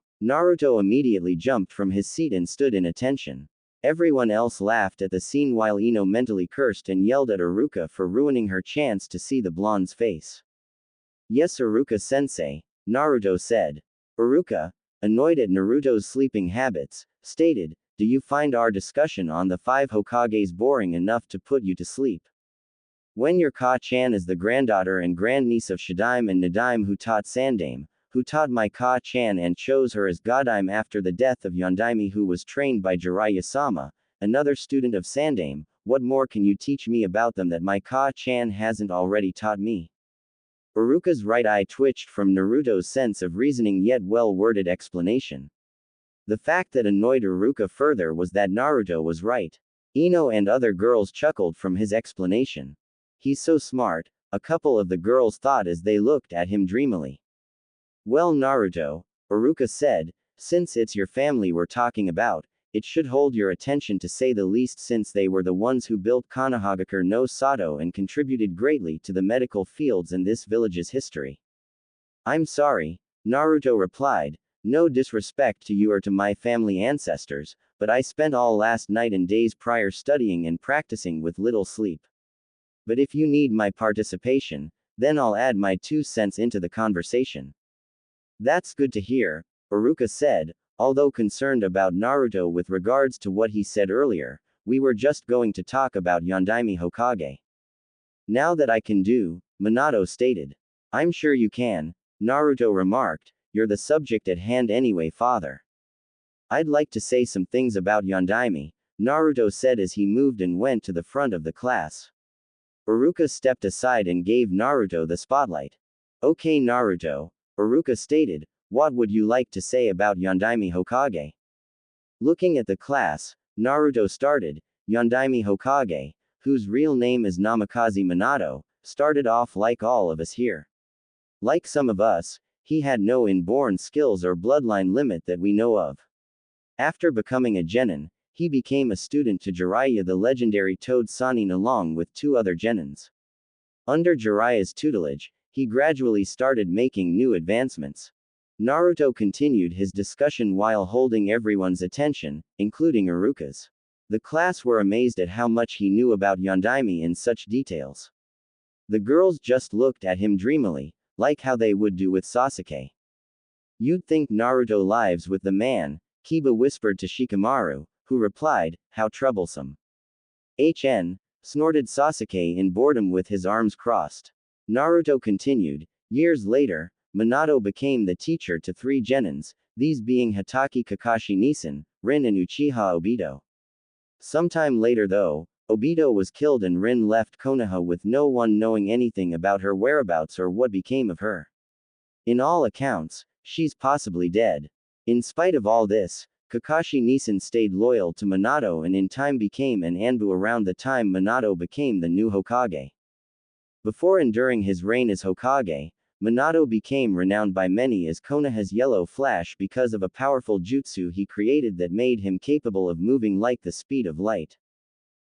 immediately jumped from his seat and stood in attention. Everyone else laughed at the scene while Ino mentally cursed and yelled at Iruka for ruining her chance to see the blonde's face. Yes, Iruka-sensei, Naruto said. Iruka, annoyed at Naruto's sleeping habits, stated, do you find our discussion on the 5 Hokages boring enough to put you to sleep? When your Ka-chan is the granddaughter and grandniece of Shadaime and Nadaime who taught Sandaime, who taught my Ka-chan and chose her as Godime after the death of Yondaime, who was trained by Jiraiya-sama, another student of Sandaime, what more can you teach me about them that my Ka-chan hasn't already taught me? Uruka's right eye twitched from Naruto's sense of reasoning yet well-worded explanation. The fact that annoyed Uruka further was that Naruto was right. Ino and other girls chuckled from his explanation. He's so smart, a couple of the girls thought as they looked at him dreamily. Well, Naruto, Uruka said, since it's your family we're talking about, it should hold your attention to say the least since they were the ones who built Konohagakure no Sato and contributed greatly to the medical fields and this village's history. I'm sorry, Naruto replied, no disrespect to you or to my family ancestors, but I spent all last night and days prior studying and practicing with little sleep. But if you need my participation, then I'll add my 2 cents into the conversation. That's good to hear, Uruka said, although concerned about Naruto with regards to what he said earlier. We were just going to talk about Yondaime Hokage. Now that I can do, Minato stated. I'm sure you can, Naruto remarked, you're the subject at hand anyway, father. I'd like to say some things about Yondaime, Naruto said as he moved and went to the front of the class. Uruka stepped aside and gave Naruto the spotlight. Okay, Naruto, Uruka stated, what would you like to say about Yondaime Hokage? Looking at the class, Naruto started. Yondaime Hokage, whose real name is Namikaze Minato, started off like all of us here. Like some of us, he had no inborn skills or bloodline limit that we know of. After becoming a genin, he became a student to Jiraiya the legendary Toad Sannin along with 2 other genins. Under Jiraiya's tutelage, he gradually started making new advancements. Naruto continued his discussion while holding everyone's attention, including Uruka's. The class were amazed at how much he knew about Yondaime in such details. The girls just looked at him dreamily, like how they would do with Sasuke. You'd think Naruto lives with the man, Kiba whispered to Shikamaru, who replied, how troublesome. Snorted Sasuke in boredom with his arms crossed. Naruto continued, years later, Minato became the teacher to 3 genins, these being Hatake Kakashi Nisin, Rin and Uchiha Obito. Sometime later though, Obito was killed and Rin left Konoha with no one knowing anything about her whereabouts or what became of her. In all accounts, she's possibly dead. In spite of all this, Kakashi Nisin stayed loyal to Minato and in time became an Anbu around the time Minato became the new Hokage. Before and during his reign as Hokage, Minato became renowned by many as Konoha's Yellow Flash because of a powerful jutsu he created that made him capable of moving like the speed of light.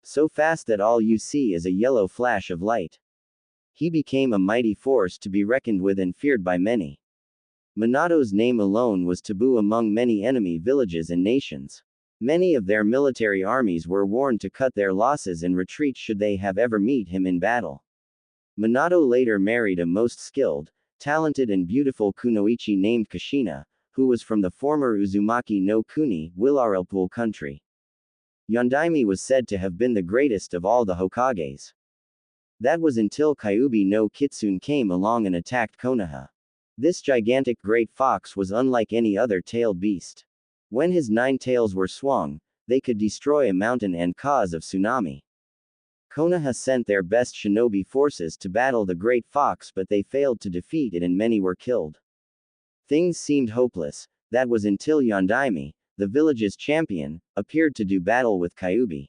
So fast that all you see is a yellow flash of light. He became a mighty force to be reckoned with and feared by many. Minato's name alone was taboo among many enemy villages and nations. Many of their military armies were warned to cut their losses and retreat should they have ever meet him in battle. Minato later married a most skilled, talented and beautiful kunoichi named Kushina, who was from the former Uzumaki no Kuni, Willarelpool country. Yondaime was said to have been the greatest of all the Hokages. That was until Kyuubi no Kitsune came along and attacked Konoha. This gigantic great fox was unlike any other tailed beast. When his 9 tails were swung, they could destroy a mountain and cause a tsunami. Konoha sent their best shinobi forces to battle the great fox but they failed to defeat it and many were killed. Things seemed hopeless, that was until Yondaime, the village's champion, appeared to do battle with Kyuubi.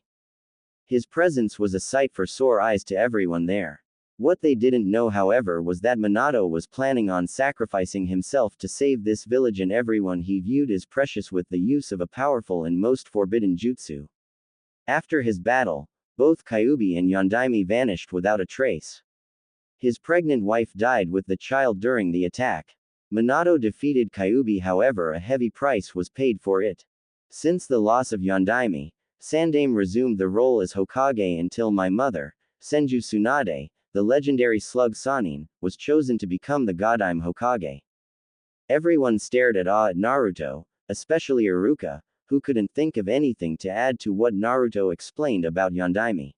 His presence was a sight for sore eyes to everyone there. What they didn't know however was that Minato was planning on sacrificing himself to save this village and everyone he viewed as precious with the use of a powerful and most forbidden jutsu. After his battle, both Kyuubi and Yondaime vanished without a trace. His pregnant wife died with the child during the attack. Minato defeated Kyuubi however a heavy price was paid for it. Since the loss of Yondaime, Sandaime resumed the role as Hokage until my mother, Senju Tsunade, the legendary slug Sannin, was chosen to become the Godime Hokage. Everyone stared at awe at Naruto, especially Iruka, who couldn't think of anything to add to what Naruto explained about Yondaime.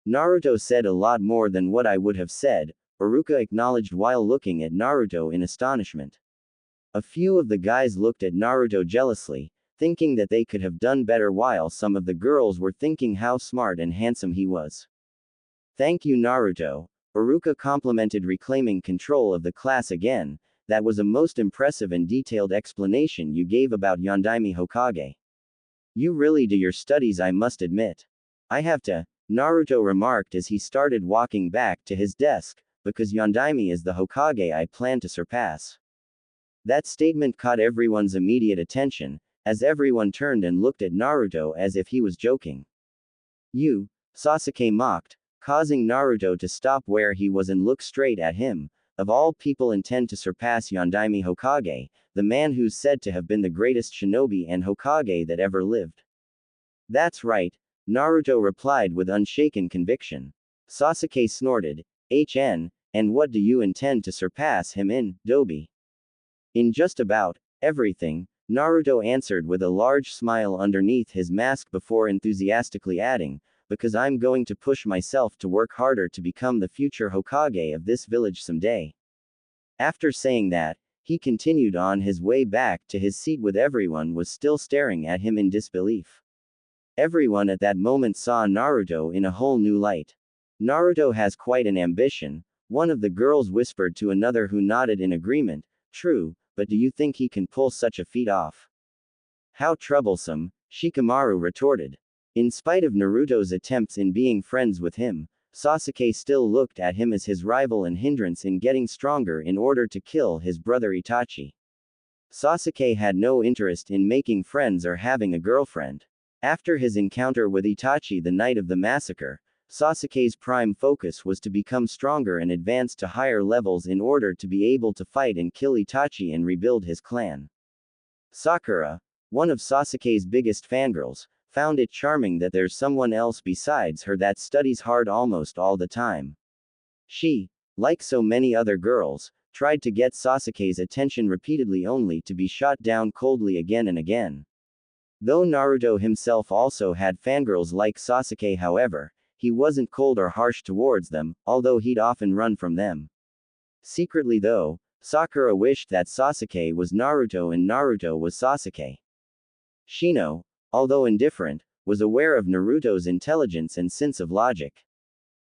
Naruto said a lot more than what I would have said, Iruka acknowledged while looking at Naruto in astonishment. A few of the guys looked at Naruto jealously, thinking that they could have done better while some of the girls were thinking how smart and handsome he was. Thank you Naruto, Iruka complimented, reclaiming control of the class again. That was a most impressive and detailed explanation you gave about Yondaime Hokage. You really do your studies, I must admit. I have to, Naruto remarked as he started walking back to his desk, because Yondaime is the Hokage I plan to surpass. That statement caught everyone's immediate attention, as everyone turned and looked at Naruto as if he was joking. You, Sasuke mocked, causing Naruto to stop where he was and look straight at him. Of all people intend to surpass Yondaime Hokage, the man who's said to have been the greatest shinobi and Hokage that ever lived. That's right, Naruto replied with unshaken conviction. Sasuke snorted, and what do you intend to surpass him in, Dobi? In just about everything, Naruto answered with a large smile underneath his mask before enthusiastically adding, because I'm going to push myself to work harder to become the future Hokage of this village someday. After saying that, he continued on his way back to his seat with everyone was still staring at him in disbelief. Everyone at that moment saw Naruto in a whole new light. Naruto has quite an ambition, one of the girls whispered to another who nodded in agreement. True, but do you think he can pull such a feat off? How troublesome, Shikamaru retorted. In spite of Naruto's attempts in being friends with him, Sasuke still looked at him as his rival and hindrance in getting stronger in order to kill his brother Itachi. Sasuke had no interest in making friends or having a girlfriend. After his encounter with Itachi the night of the massacre, Sasuke's prime focus was to become stronger and advance to higher levels in order to be able to fight and kill Itachi and rebuild his clan. Sakura, one of Sasuke's biggest fangirls, found it charming that there's someone else besides her that studies hard almost all the time. She, like so many other girls, tried to get Sasuke's attention repeatedly only to be shot down coldly again and again. Though Naruto himself also had fangirls like Sasuke, however, he wasn't cold or harsh towards them, although he'd often run from them. Secretly though, Sakura wished that Sasuke was Naruto and Naruto was Sasuke. Shino, although indifferent, was aware of Naruto's intelligence and sense of logic.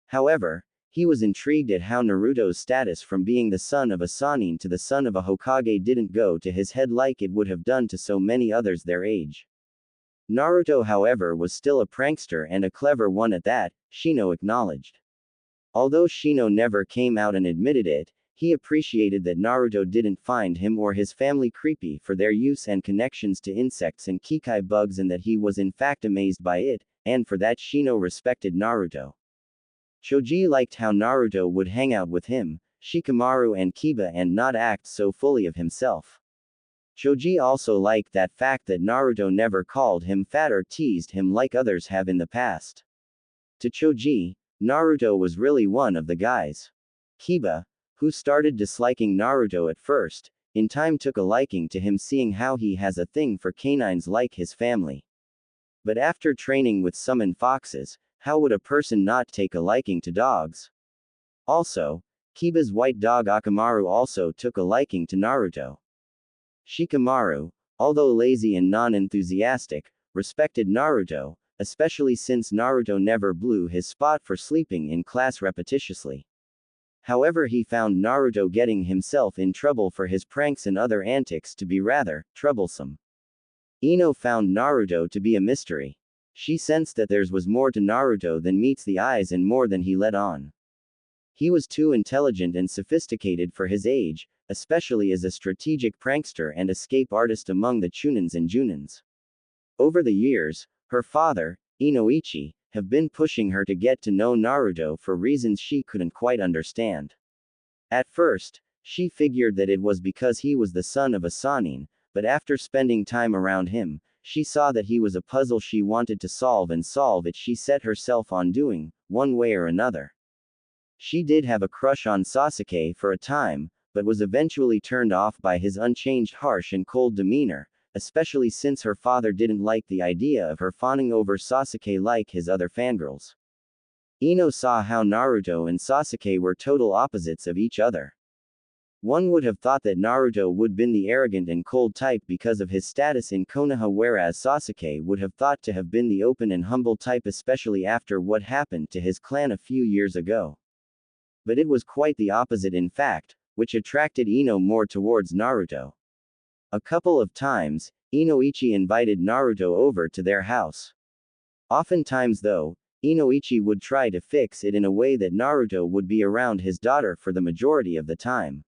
However, he was intrigued at how Naruto's status from being the son of a Sannin to the son of a Hokage didn't go to his head like it would have done to so many others their age. Naruto, however, was still a prankster and a clever one at that, Shino acknowledged. Although Shino never came out and admitted it, he appreciated that Naruto didn't find him or his family creepy for their use and connections to insects and Kikai bugs, and that he was in fact amazed by it, and for that Shino respected Naruto. Choji liked how Naruto would hang out with him, Shikamaru and Kiba and not act so fully of himself. Choji also liked that fact that Naruto never called him fat or teased him like others have in the past. To Choji, Naruto was really one of the guys. Kiba, who started disliking Naruto at first, in time took a liking to him, seeing how he has a thing for canines like his family. But after training with summoned foxes, how would a person not take a liking to dogs? Also, Kiba's white dog Akamaru also took a liking to Naruto. Shikamaru, although lazy and non-enthusiastic, respected Naruto, especially since Naruto never blew his spot for sleeping in class repetitiously. However, he found Naruto getting himself in trouble for his pranks and other antics to be rather troublesome. Ino found Naruto to be a mystery. She sensed that there was more to Naruto than meets the eyes and more than he let on. He was too intelligent and sophisticated for his age, especially as a strategic prankster and escape artist among the Chunins and Junins. Over the years, her father, Inoichi, have been pushing her to get to know Naruto for reasons she couldn't quite understand. At first, she figured that it was because he was the son of a Sannin, but after spending time around him, she saw that he was a puzzle she wanted to solve, and solve it she set herself on doing, one way or another. She did have a crush on Sasuke for a time, but was eventually turned off by his unchanged harsh and cold demeanor, especially since her father didn't like the idea of her fawning over Sasuke like his other fangirls. Ino saw how Naruto and Sasuke were total opposites of each other. One would have thought that Naruto would been the arrogant and cold type because of his status in Konoha, whereas Sasuke would have thought to have been the open and humble type, especially after what happened to his clan a few years ago. But it was quite the opposite in fact, which attracted Ino more towards Naruto. A couple of times, Inoichi invited Naruto over to their house. Oftentimes though, Inoichi would try to fix it in a way that Naruto would be around his daughter for the majority of the time.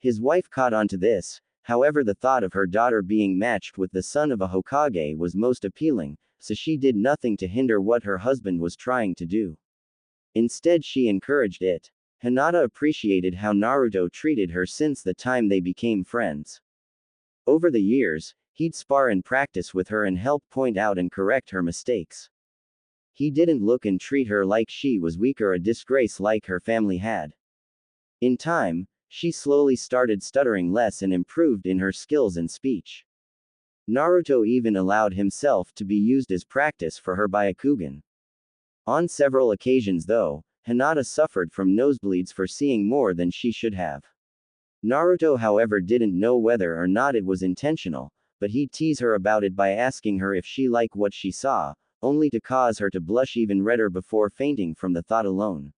His wife caught on to this, however the thought of her daughter being matched with the son of a Hokage was most appealing, so she did nothing to hinder what her husband was trying to do. Instead she encouraged it. Hinata appreciated how Naruto treated her since the time they became friends. Over the years, he'd spar and practice with her and help point out and correct her mistakes. He didn't look and treat her like she was weak or a disgrace like her family had. In time, she slowly started stuttering less and improved in her skills and speech. Naruto even allowed himself to be used as practice for her Byakugan. On several occasions though, Hinata suffered from nosebleeds for seeing more than she should have. Naruto however didn't know whether or not it was intentional, but he'd tease her about it by asking her if she liked what she saw, only to cause her to blush even redder before fainting from the thought alone.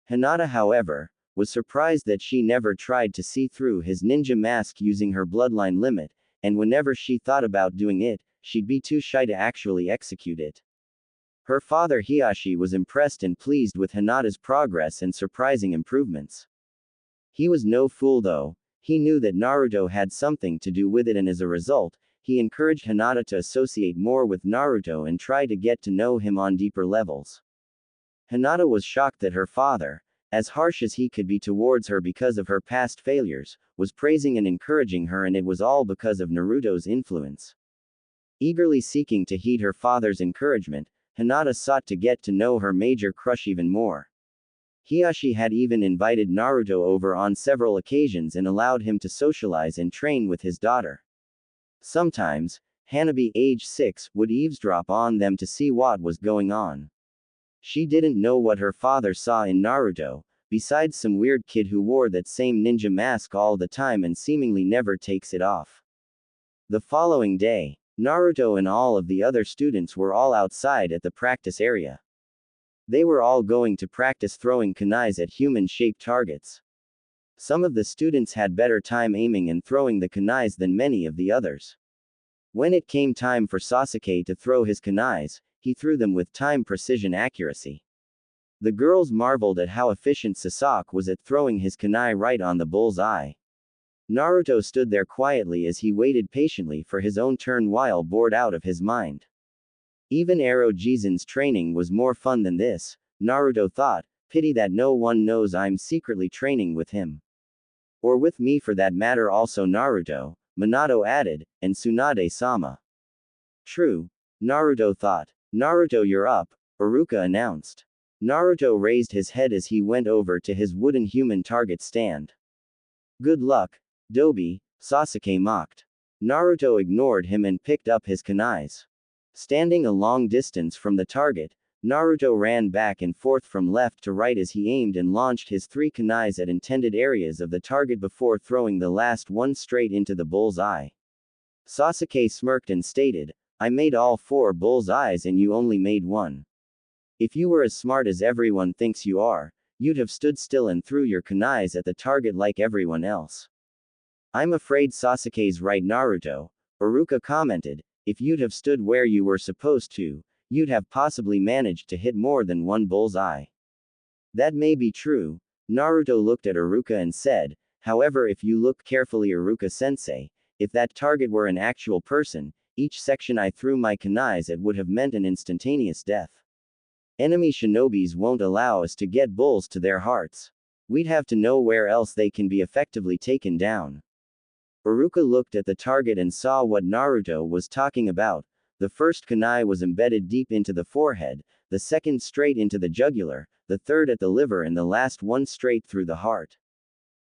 Hinata however, was surprised that she never tried to see through his ninja mask using her bloodline limit, and whenever she thought about doing it, she'd be too shy to actually execute it. Her father Hiashi was impressed and pleased with Hinata's progress and surprising improvements. He was no fool though, he knew that Naruto had something to do with it and as a result, he encouraged Hinata to associate more with Naruto and try to get to know him on deeper levels. Hinata was shocked that her father, as harsh as he could be towards her because of her past failures, was praising and encouraging her, and it was all because of Naruto's influence. Eagerly seeking to heed her father's encouragement, Hinata sought to get to know her major crush even more. Hiashi had even invited Naruto over on several occasions and allowed him to socialize and train with his daughter. Sometimes, Hanabi, age 6, would eavesdrop on them to see what was going on. She didn't know what her father saw in Naruto, besides some weird kid who wore that same ninja mask all the time and seemingly never takes it off. The following day, Naruto and all of the other students were all outside at the practice area. They were all going to practice throwing kunais at human-shaped targets. Some of the students had better time aiming and throwing the kunais than many of the others. When it came time for Sasuke to throw his kunais, he threw them with time precision accuracy. The girls marveled at how efficient Sasuke was at throwing his kunai right on the bull's eye. Naruto stood there quietly as he waited patiently for his own turn while bored out of his mind. Even Ero Jizen's training was more fun than this, Naruto thought, pity that no one knows I'm secretly training with him. Or with me for that matter also Naruto, Minato added, and Tsunade-sama. True, Naruto thought. Naruto, you're up, Iruka announced. Naruto raised his head as he went over to his wooden human target stand. Good luck, Dobi, Sasuke mocked. Naruto ignored him and picked up his kunais. Standing a long distance from the target, Naruto ran back and forth from left to right as he aimed and launched his 3 kunais at intended areas of the target before throwing the last one straight into the bull's eye. Sasuke smirked and stated, I made all 4 bull's eyes and you only made 1. If you were as smart as everyone thinks you are, you'd have stood still and threw your kunais at the target like everyone else. I'm afraid Sasuke's right, Naruto, Iruka commented. If you'd have stood where you were supposed to, you'd have possibly managed to hit more than 1 bull's eye. That may be true, Naruto looked at Iruka and said, however if you look carefully Iruka-sensei, if that target were an actual person, each section I threw my kunais at would have meant an instantaneous death. Enemy shinobis won't allow us to get bulls to their hearts. We'd have to know where else they can be effectively taken down. Iruka looked at the target and saw what Naruto was talking about. The first kunai was embedded deep into the forehead, the second straight into the jugular, the third at the liver and the last one straight through the heart.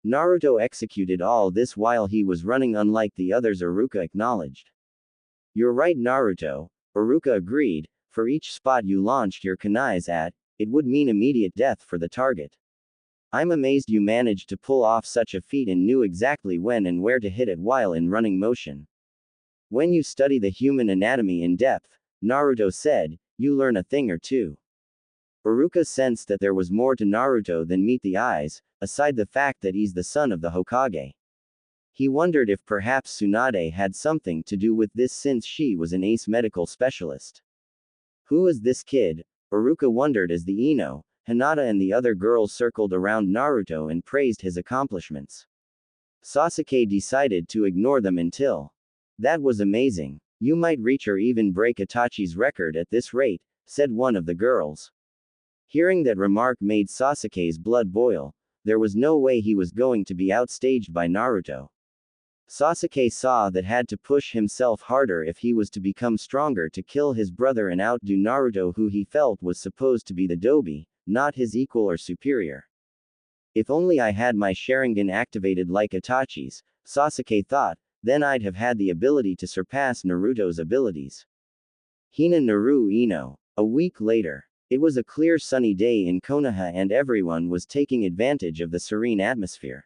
Naruto executed all this while he was running unlike the others, Iruka acknowledged. You're right, Naruto, Iruka agreed, for each spot you launched your kunais at, it would mean immediate death for the target. I'm amazed you managed to pull off such a feat and knew exactly when and where to hit it while in running motion. When you study the human anatomy in depth, Naruto said, you learn a thing or two. Iruka sensed that there was more to Naruto than meet the eyes, aside the fact that he's the son of the Hokage. He wondered if perhaps Tsunade had something to do with this since she was an ace medical specialist. Who is this kid? Iruka wondered as the Ino, Hinata and the other girls circled around Naruto and praised his accomplishments. Sasuke decided to ignore them until. That was amazing. You might reach or even break Itachi's record at this rate, said one of the girls. Hearing that remark made Sasuke's blood boil. There was no way he was going to be outstaged by Naruto. Sasuke saw that had to push himself harder if he was to become stronger to kill his brother and outdo Naruto, who he felt was supposed to be the Dobi, not his equal or superior. If only I had my Sharingan activated like Itachi's, Sasuke thought, then I'd have had the ability to surpass Naruto's abilities. Hina Naru Ino. A week later. It was a clear sunny day in Konoha and everyone was taking advantage of the serene atmosphere.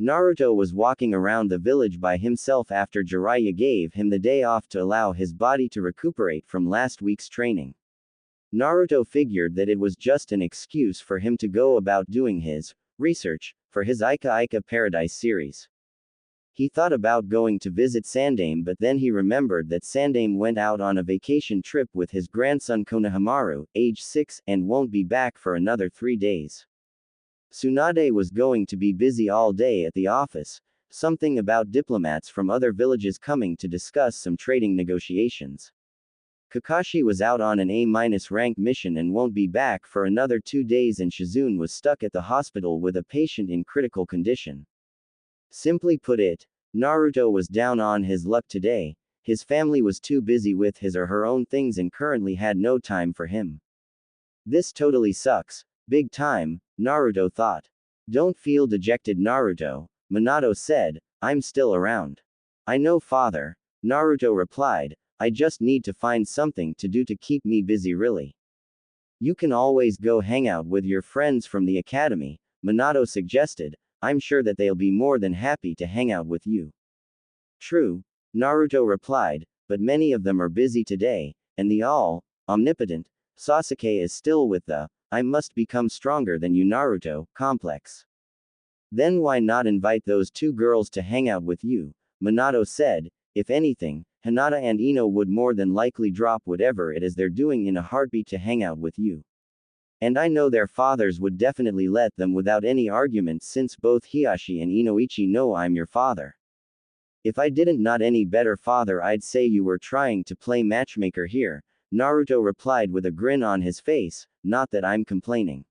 Naruto was walking around the village by himself after Jiraiya gave him the day off to allow his body to recuperate from last week's training. Naruto figured that it was just an excuse for him to go about doing his research for his Ika Ika Paradise series. He thought about going to visit Sandaime, but then he remembered that Sandaime went out on a vacation trip with his grandson Konohamaru, age 6, and won't be back for another 3 days. Tsunade was going to be busy all day at the office, something about diplomats from other villages coming to discuss some trading negotiations. Kakashi was out on an A-rank mission and won't be back for another 2 days, and Shizune was stuck at the hospital with a patient in critical condition. Simply put it, Naruto was down on his luck today. His family was too busy with his or her own things and currently had no time for him. This totally sucks. Big time, Naruto thought. Don't feel dejected, Naruto, Minato said, I'm still around. I know, father, Naruto replied, I just need to find something to do to keep me busy, really. You can always go hang out with your friends from the academy, Minato suggested, I'm sure that they'll be more than happy to hang out with you. True, Naruto replied, but many of them are busy today, and the omnipotent Sasuke is still with the I must become stronger than you, Naruto complex. Then why not invite those 2 girls to hang out with you? Minato said. If anything, Hinata and Ino would more than likely drop whatever it is they're doing in a heartbeat to hang out with you. And I know their fathers would definitely let them without any argument, since both Hiashi and Inoichi know I'm your father. If I didn't not any better father, I'd say you were trying to play matchmaker here, Naruto replied with a grin on his face, not that I'm complaining.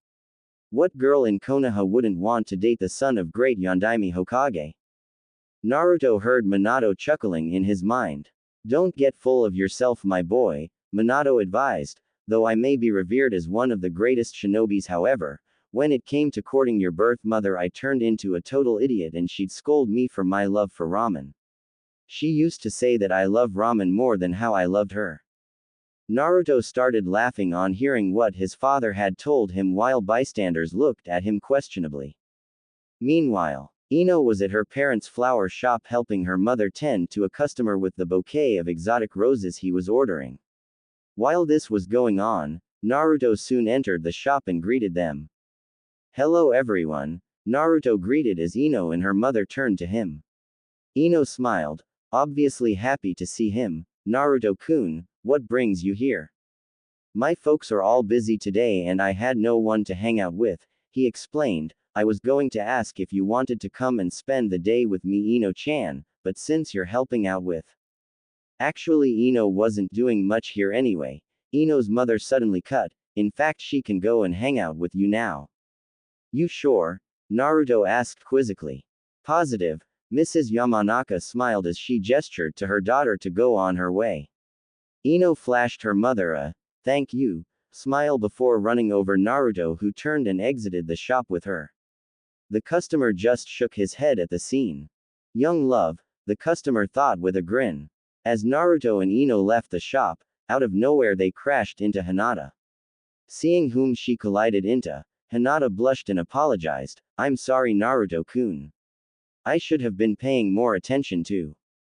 What girl in Konoha wouldn't want to date the son of great Yondaime Hokage? Naruto heard Minato chuckling in his mind. Don't get full of yourself, my boy, Minato advised, though I may be revered as one of the greatest shinobis. However, when it came to courting your birth mother, I turned into a total idiot and she'd scold me for my love for ramen. She used to say that I love ramen more than how I loved her. Naruto started laughing on hearing what his father had told him, while bystanders looked at him questionably. Meanwhile, Ino was at her parents' flower shop helping her mother tend to a customer with the bouquet of exotic roses he was ordering. While this was going on, Naruto soon entered the shop and greeted them. Hello everyone, Naruto greeted as Ino and her mother turned to him. Ino smiled, obviously happy to see him. Naruto-kun, what brings you here? My folks are all busy today and I had no one to hang out with, he explained. I was going to ask if you wanted to come and spend the day with me, Ino-chan, but since you're helping out with. Actually, Ino wasn't doing much here anyway, Ino's mother suddenly cut. In fact, she can go and hang out with you now. You sure? Naruto asked quizzically. Positive. Mrs. Yamanaka smiled as she gestured to her daughter to go on her way. Ino flashed her mother a thank you smile before running over Naruto, who turned and exited the shop with her. The customer just shook his head at the scene. Young love, the customer thought with a grin. As Naruto and Ino left the shop, out of nowhere they crashed into Hinata. Seeing whom she collided into, Hinata blushed and apologized. I'm sorry, Naruto-kun. I should have been paying more attention to.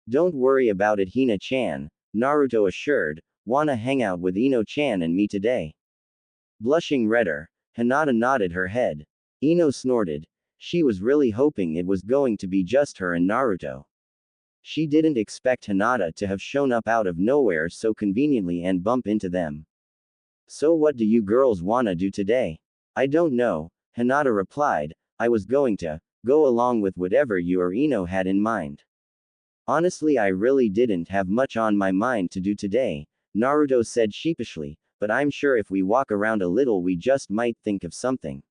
Don't worry about it, Hina-chan, Naruto assured. Wanna hang out with Ino-chan and me today? Blushing redder, Hinata nodded her head. Ino snorted. She was really hoping it was going to be just her and Naruto. She didn't expect Hinata to have shown up out of nowhere so conveniently and bump into them. So what do you girls wanna do today? I don't know, Hinata replied. I was going to go along with whatever you or Ino had in mind. Honestly, I really didn't have much on my mind to do today, Naruto said sheepishly, but I'm sure if we walk around a little we just might think of something.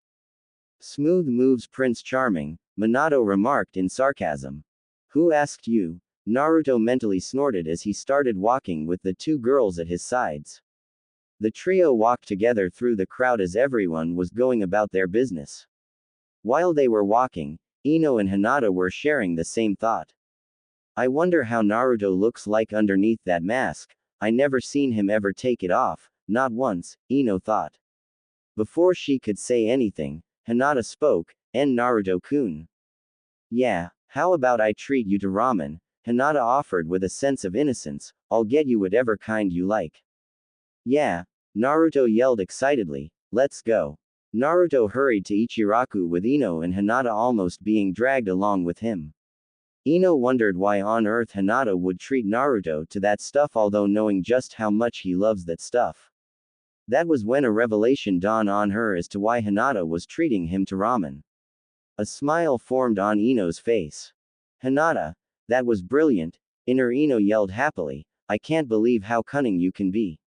Smooth moves Prince Charming, Minato remarked in sarcasm. Who asked you? Naruto mentally snorted as he started walking with the two girls at his sides. The trio walked together through the crowd as everyone was going about their business. While they were walking, Ino and Hinata were sharing the same thought. I wonder how Naruto looks like underneath that mask. I never seen him ever take it off, not once, Ino thought. Before she could say anything, Hinata spoke, and Naruto-kun. Yeah, how about I treat you to ramen? Hinata offered with a sense of innocence. I'll get you whatever kind you like. Yeah, Naruto yelled excitedly, let's go. Naruto hurried to Ichiraku with Ino and Hinata almost being dragged along with him. Ino wondered why on earth Hinata would treat Naruto to that stuff although knowing just how much he loves that stuff. That was when a revelation dawned on her as to why Hinata was treating him to ramen. A smile formed on Ino's face. Hinata, that was brilliant, Inner Ino yelled happily, I can't believe how cunning you can be.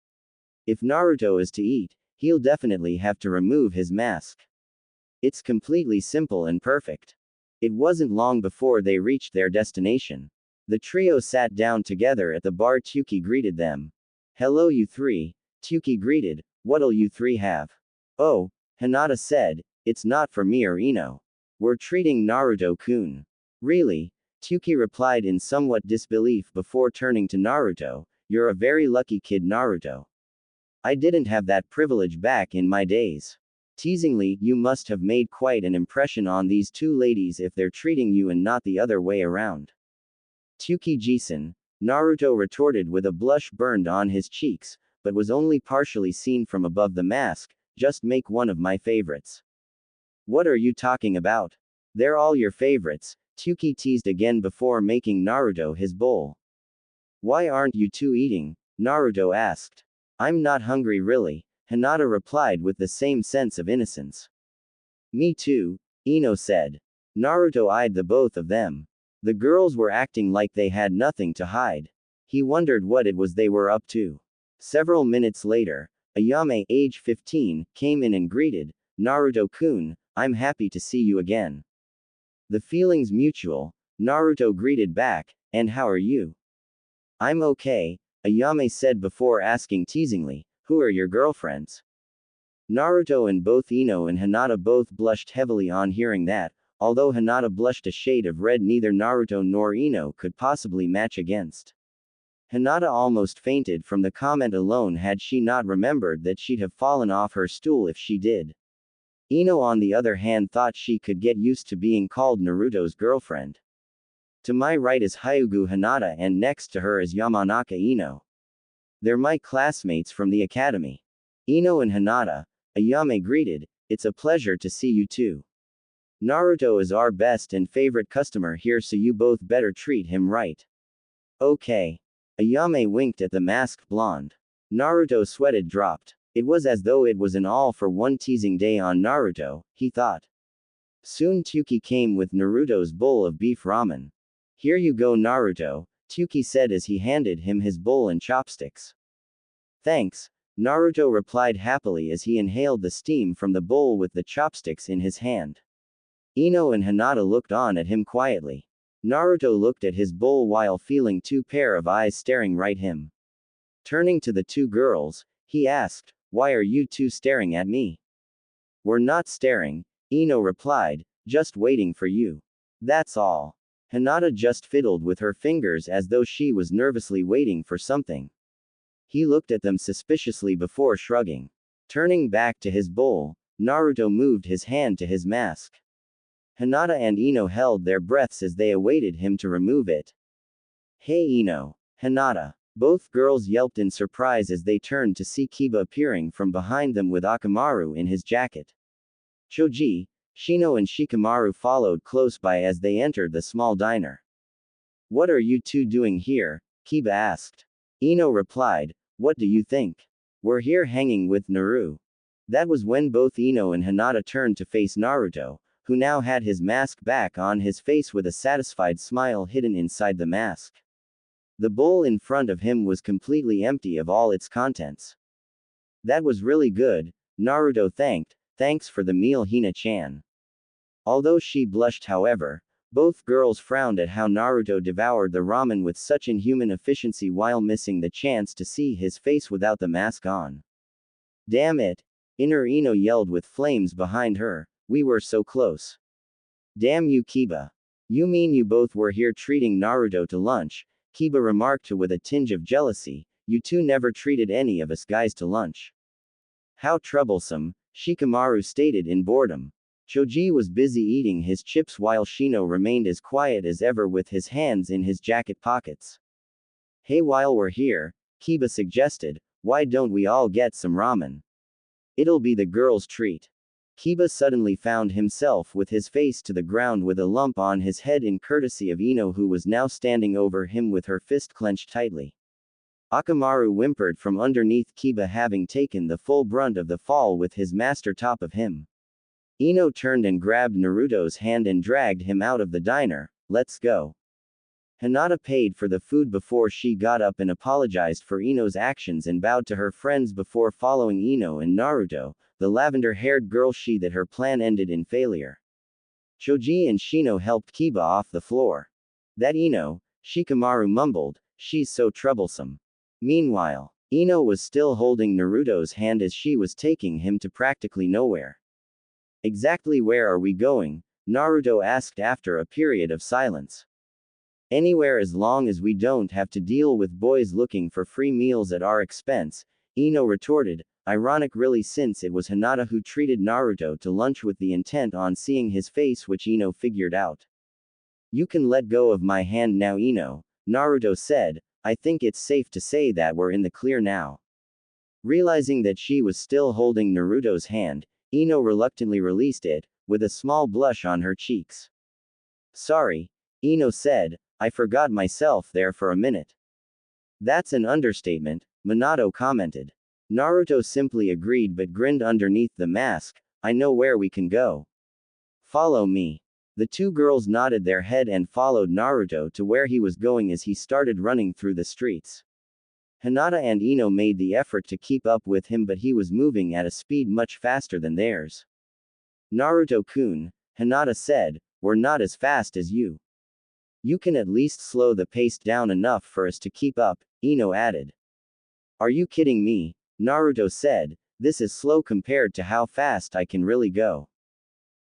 If Naruto is to eat, he'll definitely have to remove his mask. It's completely simple and perfect. It wasn't long before they reached their destination. The trio sat down together at the bar. Tuki greeted them. Hello you three, Tuki greeted, what'll you three have? Oh, Hinata said, it's not for me or Ino. We're treating Naruto-kun. Really? Tuki replied in somewhat disbelief before turning to Naruto, you're a very lucky kid Naruto. I didn't have that privilege back in my days. Teasingly, you must have made quite an impression on these two ladies if they're treating you and not the other way around. Tuki-jisan, Naruto retorted with a blush burned on his cheeks, but was only partially seen from above the mask, just make one of my favorites. What are you talking about? They're all your favorites, Tuki teased again before making Naruto his bowl. Why aren't you two eating? Naruto asked. I'm not hungry really, Hinata replied with the same sense of innocence. Me too, Ino said. Naruto eyed the both of them. The girls were acting like they had nothing to hide. He wondered what it was they were up to. Several minutes later, Ayame, age 15, came in and greeted, Naruto-kun, I'm happy to see you again. The feeling's mutual, Naruto greeted back, and how are you? I'm okay, Ayame said before asking teasingly, who are your girlfriends? Naruto and both Ino and Hinata both blushed heavily on hearing that, although Hinata blushed a shade of red neither Naruto nor Ino could possibly match against. Hinata almost fainted from the comment alone had she not remembered that she'd have fallen off her stool if she did. Ino on the other hand thought she could get used to being called Naruto's girlfriend. To my right is Hyugu Hinata and next to her is Yamanaka Ino. They're my classmates from the academy. Ino and Hinata, Ayame greeted, it's a pleasure to see you too. Naruto is our best and favorite customer here so you both better treat him right. Okay. Ayame winked at the masked blonde. Naruto sweated dropped. It was as though it was an all-for-one teasing day on Naruto, he thought. Soon Tuki came with Naruto's bowl of beef ramen. Here you go Naruto, Tuki said as he handed him his bowl and chopsticks. Thanks, Naruto replied happily as he inhaled the steam from the bowl with the chopsticks in his hand. Ino and Hinata looked on at him quietly. Naruto looked at his bowl while feeling two pair of eyes staring right him. Turning to the two girls, he asked, why are you two staring at me? We're not staring, Ino replied, just waiting for you. That's all. Hinata just fiddled with her fingers as though she was nervously waiting for something. He looked at them suspiciously before shrugging. Turning back to his bowl, Naruto moved his hand to his mask. Hinata and Ino held their breaths as they awaited him to remove it. Hey Ino. Hinata. Both girls yelped in surprise as they turned to see Kiba appearing from behind them with Akamaru in his jacket. Choji, Shino and Shikamaru followed close by as they entered the small diner. What are you two doing here? Kiba asked. Ino replied, what do you think? We're here hanging with Naru. That was when both Ino and Hinata turned to face Naruto, who now had his mask back on his face with a satisfied smile hidden inside the mask. The bowl in front of him was completely empty of all its contents. That was really good, Naruto thanked. Thanks for the meal, Hina-chan. Although she blushed, however, both girls frowned at how Naruto devoured the ramen with such inhuman efficiency while missing the chance to see his face without the mask on. Damn it! Inner Ino yelled with flames behind her. We were so close. Damn you, Kiba. You mean you both were here treating Naruto to lunch? Kiba remarked with a tinge of jealousy. You two never treated any of us guys to lunch. How troublesome, Shikamaru stated in boredom. Choji was busy eating his chips while Shino remained as quiet as ever with his hands in his jacket pockets. Hey, while we're here, Kiba suggested, why don't we all get some ramen? It'll be the girls' treat. Kiba suddenly found himself with his face to the ground with a lump on his head in courtesy of Ino, who was now standing over him with her fist clenched tightly. Akamaru whimpered from underneath Kiba, having taken the full brunt of the fall with his master top of him. Ino turned and grabbed Naruto's hand and dragged him out of the diner. Let's go. Hinata paid for the food before she got up and apologized for Ino's actions and bowed to her friends before following Ino and Naruto, the lavender-haired girl, that her plan ended in failure. Choji and Shino helped Kiba off the floor. That Ino, Shikamaru mumbled, she's so troublesome. Meanwhile, Ino was still holding Naruto's hand as she was taking him to practically nowhere. Exactly where are we going? Naruto asked after a period of silence. Anywhere as long as we don't have to deal with boys looking for free meals at our expense, Ino retorted, ironic really, since it was Hinata who treated Naruto to lunch with the intent on seeing his face, which Ino figured out. You can let go of my hand now, Ino, Naruto said. I think it's safe to say that we're in the clear now. Realizing that she was still holding Naruto's hand, Ino reluctantly released it, with a small blush on her cheeks. Sorry, Ino said, I forgot myself there for a minute. That's an understatement, Minato commented. Naruto simply agreed but grinned underneath the mask. I know where we can go. Follow me. The two girls nodded their head and followed Naruto to where he was going as he started running through the streets. Hinata and Ino made the effort to keep up with him, but he was moving at a speed much faster than theirs. Naruto-kun, Hinata said, we're not as fast as you. You can at least slow the pace down enough for us to keep up, Ino added. Are you kidding me? Naruto said, this is slow compared to how fast I can really go.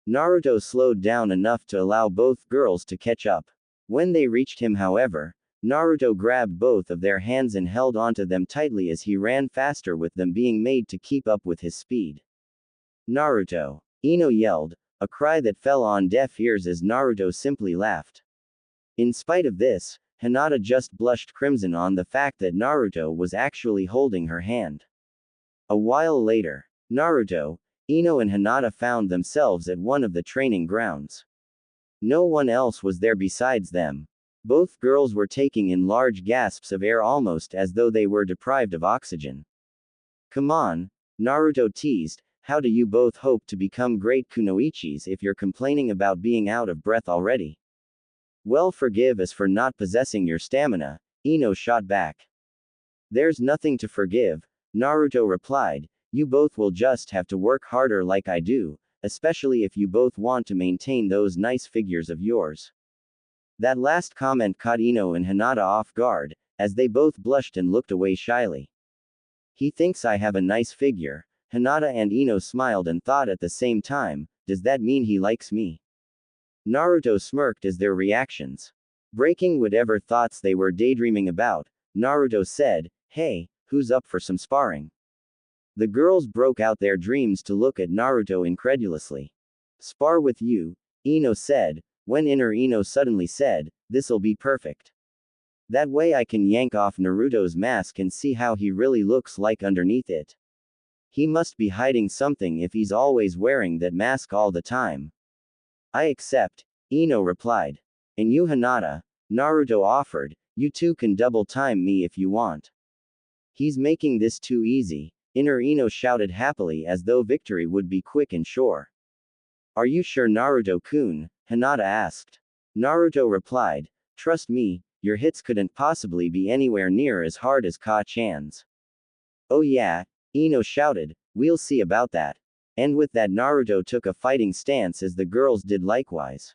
Naruto slowed down enough to allow both girls to catch up. When they reached him, however, Naruto grabbed both of their hands and held onto them tightly as he ran faster, with them being made to keep up with his speed. Naruto! Ino yelled, a cry that fell on deaf ears as Naruto simply laughed. In spite of this, Hinata just blushed crimson on the fact that Naruto was actually holding her hand. A while later, Naruto, Ino and Hinata found themselves at one of the training grounds. No one else was there besides them. Both girls were taking in large gasps of air, almost as though they were deprived of oxygen. Come on, Naruto teased, how do you both hope to become great kunoichis if you're complaining about being out of breath already? Well, forgive us for not possessing your stamina, Ino shot back. There's nothing to forgive, Naruto replied, you both will just have to work harder like I do, especially if you both want to maintain those nice figures of yours. That last comment caught Ino and Hinata off guard, as they both blushed and looked away shyly. He thinks I have a nice figure. Hinata and Ino smiled and thought at the same time, does that mean he likes me? Naruto smirked as their reactions. Breaking whatever thoughts they were daydreaming about, Naruto said, hey, who's up for some sparring? The girls broke out their dreams to look at Naruto incredulously. Spar with you, Ino said, when inner Ino suddenly said, this'll be perfect. That way I can yank off Naruto's mask and see how he really looks like underneath it. He must be hiding something if he's always wearing that mask all the time. I accept, Ino replied. And you Hinata, Naruto offered, you two can double time me if you want. He's making this too easy, Inner Ino shouted happily as though victory would be quick and sure. Are you sure Naruto-kun? Hinata asked. Naruto replied, trust me, your hits couldn't possibly be anywhere near as hard as Ka-chan's. Oh yeah, Ino shouted, we'll see about that. And with that Naruto took a fighting stance as the girls did likewise.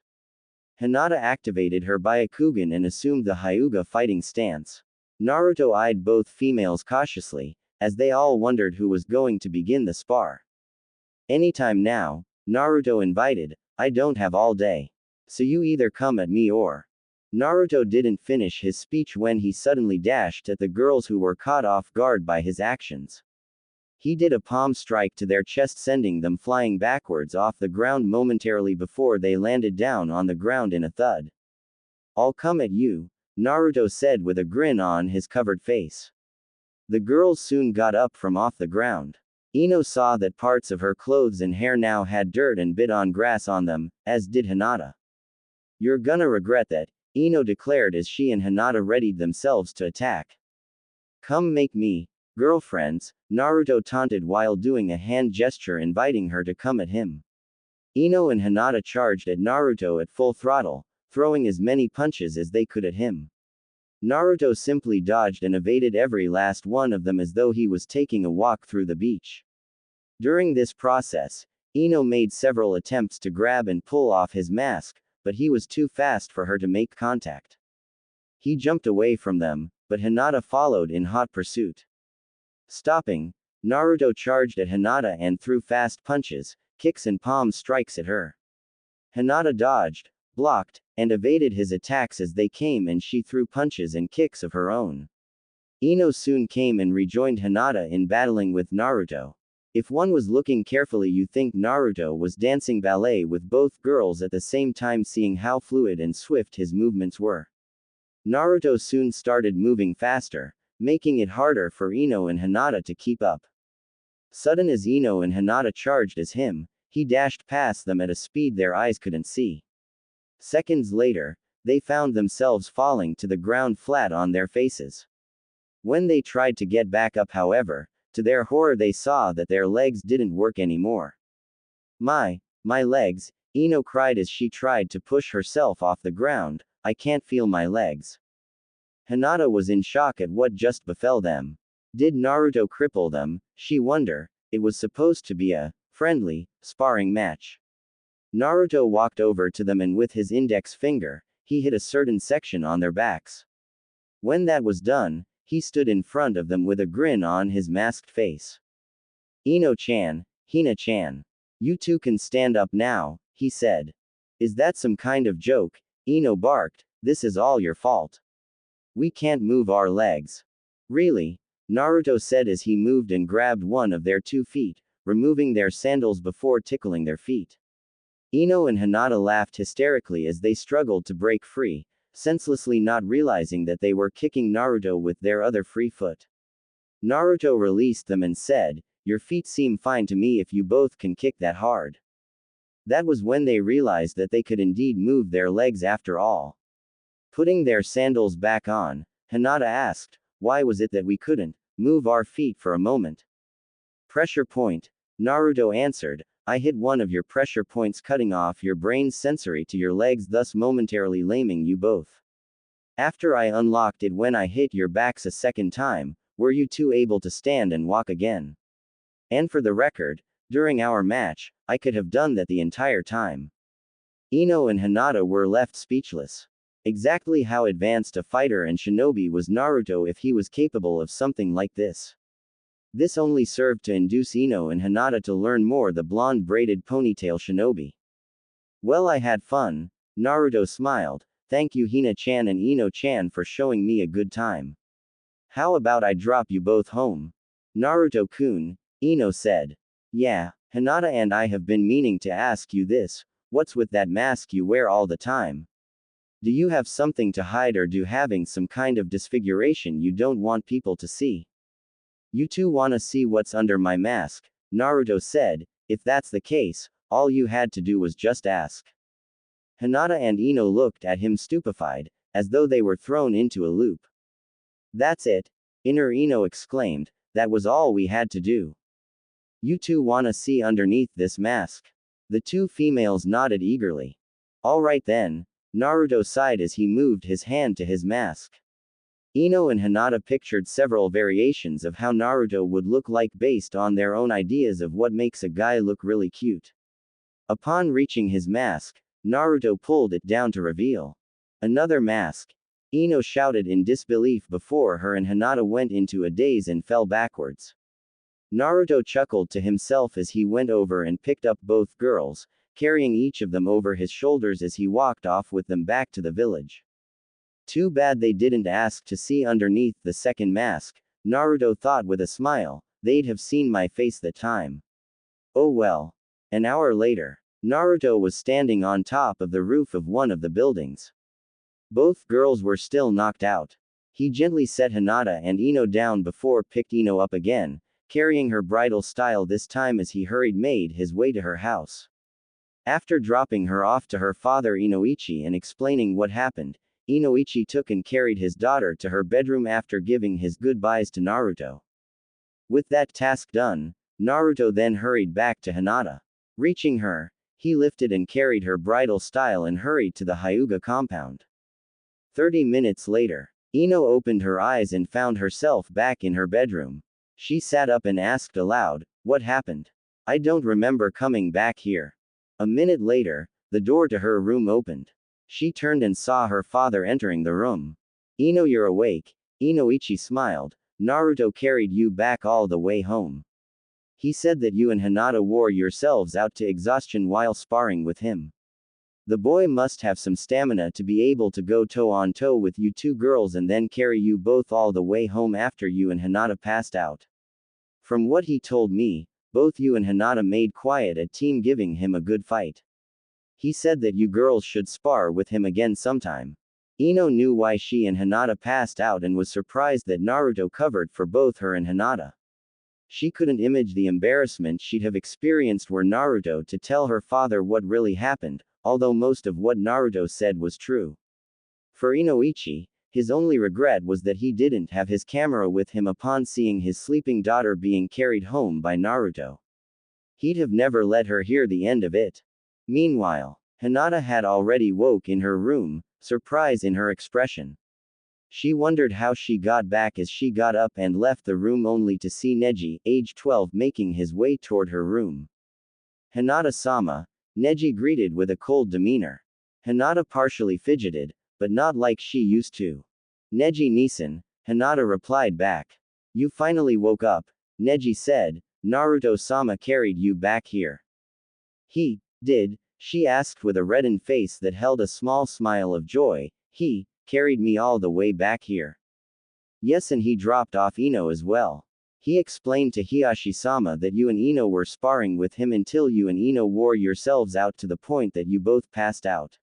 Hinata activated her Byakugan and assumed the Hyuga fighting stance. Naruto eyed both females cautiously, as they all wondered who was going to begin the spar. Anytime now, Naruto invited, I don't have all day. So you either come at me or. Naruto didn't finish his speech when he suddenly dashed at the girls who were caught off guard by his actions. He did a palm strike to their chest, sending them flying backwards off the ground momentarily before they landed down on the ground in a thud. I'll come at you, Naruto said with a grin on his covered face. The girls soon got up from off the ground. Ino saw that parts of her clothes and hair now had dirt and bit on grass on them, as did Hinata. You're gonna regret that, Ino declared as she and Hinata readied themselves to attack. Come make me, girlfriends, Naruto taunted while doing a hand gesture inviting her to come at him. Ino and Hinata charged at Naruto at full throttle, throwing as many punches as they could at him. Naruto simply dodged and evaded every last one of them as though he was taking a walk through the beach. During this process, Ino made several attempts to grab and pull off his mask, but he was too fast for her to make contact. He jumped away from them, but Hinata followed in hot pursuit. Stopping, Naruto charged at Hinata and threw fast punches, kicks and palm strikes at her. Hinata dodged, blocked, and evaded his attacks as they came, and she threw punches and kicks of her own. Ino soon came and rejoined Hinata in battling with Naruto. If one was looking carefully, you think Naruto was dancing ballet with both girls at the same time, seeing how fluid and swift his movements were. Naruto soon started moving faster, making it harder for Ino and Hinata to keep up. Sudden as Ino and Hinata charged as him, he dashed past them at a speed their eyes couldn't see. Seconds later, they found themselves falling to the ground flat on their faces. When they tried to get back up, however, to their horror they saw that their legs didn't work anymore. My legs, Ino cried as she tried to push herself off the ground, I can't feel my legs. Hinata was in shock at what just befell them. Did Naruto cripple them, she wondered? It was supposed to be a friendly sparring match. Naruto walked over to them and with his index finger, he hit a certain section on their backs. When that was done, he stood in front of them with a grin on his masked face. Ino-chan, Hina-chan. You two can stand up now, he said. Is that some kind of joke? Ino barked, this is all your fault. We can't move our legs. Really? Naruto said as he moved and grabbed one of their 2 feet, removing their sandals before tickling their feet. Ino and Hinata laughed hysterically as they struggled to break free, senselessly not realizing that they were kicking Naruto with their other free foot. Naruto released them and said, your feet seem fine to me if you both can kick that hard. That was when they realized that they could indeed move their legs after all. Putting their sandals back on, Hinata asked, why was it that we couldn't move our feet for a moment? Pressure point, Naruto answered, I hit one of your pressure points, cutting off your brain's sensory to your legs, thus momentarily laming you both. After I unlocked it when I hit your backs a second time, were you two able to stand and walk again? And for the record, during our match, I could have done that the entire time. Ino and Hinata were left speechless. Exactly how advanced a fighter and shinobi was Naruto if he was capable of something like this? This only served to induce Ino and Hinata to learn more the blonde braided ponytail shinobi. Well, I had fun, Naruto smiled, thank you Hina-chan and Ino-chan for showing me a good time. How about I drop you both home? Naruto-kun, Ino said. Yeah, Hinata and I have been meaning to ask you this, what's with that mask you wear all the time? Do you have something to hide or do having some kind of disfiguration you don't want people to see? You two wanna see what's under my mask, Naruto said. If that's the case, all you had to do was just ask. Hinata and Ino looked at him stupefied, as though they were thrown into a loop. That's it, Inner Ino exclaimed, that was all we had to do. You two wanna see underneath this mask? The two females nodded eagerly. Alright then, Naruto sighed as he moved his hand to his mask. Ino and Hinata pictured several variations of how Naruto would look like based on their own ideas of what makes a guy look really cute. Upon reaching his mask, Naruto pulled it down to reveal another mask. Ino shouted in disbelief before her and Hinata went into a daze and fell backwards. Naruto chuckled to himself as he went over and picked up both girls, carrying each of them over his shoulders as he walked off with them back to the village. Too bad they didn't ask to see underneath the second mask, Naruto thought with a smile, they'd have seen my face that time. Oh well. An hour later, Naruto was standing on top of the roof of one of the buildings. Both girls were still knocked out. He gently set Hinata and Ino down before picked Ino up again, carrying her bridal style this time as he made his way to her house. After dropping her off to her father Inoichi and explaining what happened, Inoichi took and carried his daughter to her bedroom after giving his goodbyes to Naruto. With that task done, Naruto then hurried back to Hinata. Reaching her, he lifted and carried her bridal style and hurried to the Hyuga compound. 30 minutes later, Ino opened her eyes and found herself back in her bedroom. She sat up and asked aloud, "What happened? I don't remember coming back here." A minute later, the door to her room opened. She turned and saw her father entering the room. "Ino, you're awake." Inoichi smiled. "Naruto carried you back all the way home. He said that you and Hinata wore yourselves out to exhaustion while sparring with him. The boy must have some stamina to be able to go toe-on-toe with you two girls and then carry you both all the way home after you and Hinata passed out. From what he told me, both you and Hinata made quite a team giving him a good fight. He said that you girls should spar with him again sometime." Ino knew why she and Hinata passed out and was surprised that Naruto covered for both her and Hinata. She couldn't imagine the embarrassment she'd have experienced were Naruto to tell her father what really happened, although most of what Naruto said was true. For Inoichi, his only regret was that he didn't have his camera with him upon seeing his sleeping daughter being carried home by Naruto. He'd have never let her hear the end of it. Meanwhile, Hinata had already woke in her room, surprise in her expression. She wondered how she got back as she got up and left the room only to see Neji, age 12, making his way toward her room. "Hinata-sama," Neji greeted with a cold demeanor. Hinata partially fidgeted, but not like she used to. "Neji-Nisan," Hinata replied back. "You finally woke up," Neji said. "Naruto-sama carried you back here." "He did?" she asked with a reddened face that held a small smile of joy. "He carried me all the way back here." "Yes, and he dropped off Ino as well. He explained to Hiyashi-sama that you and Ino were sparring with him until you and Ino wore yourselves out to the point that you both passed out.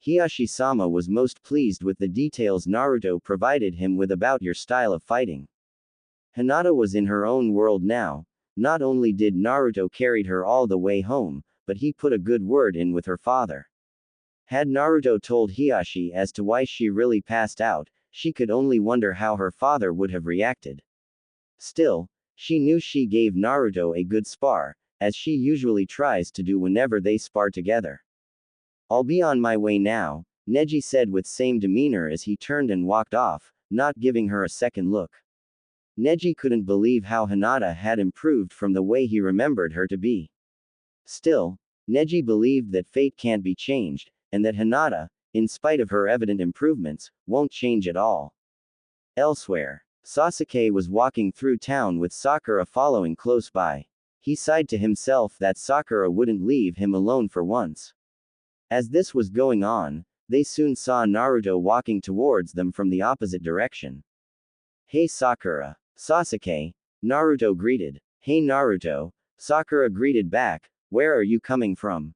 Hiyashi-sama was most pleased with the details Naruto provided him with about your style of fighting." Hinata was in her own world now. Not only did Naruto carried her all the way home, but he put a good word in with her father. Had Naruto told Hiyashi as to why she really passed out, she could only wonder how her father would have reacted. Still, she knew she gave Naruto a good spar, as she usually tries to do whenever they spar together. "I'll be on my way now," Neji said with same demeanor as he turned and walked off, not giving her a second look. Neji couldn't believe how Hinata had improved from the way he remembered her to be. Still, Neji believed that fate can't be changed, and that Hinata, in spite of her evident improvements, won't change at all. Elsewhere, Sasuke was walking through town with Sakura following close by. He sighed to himself that Sakura wouldn't leave him alone for once. As this was going on, they soon saw Naruto walking towards them from the opposite direction. "Hey Sakura." Sasuke, Naruto greeted. "Hey Naruto," Sakura greeted back. "Where are you coming from?"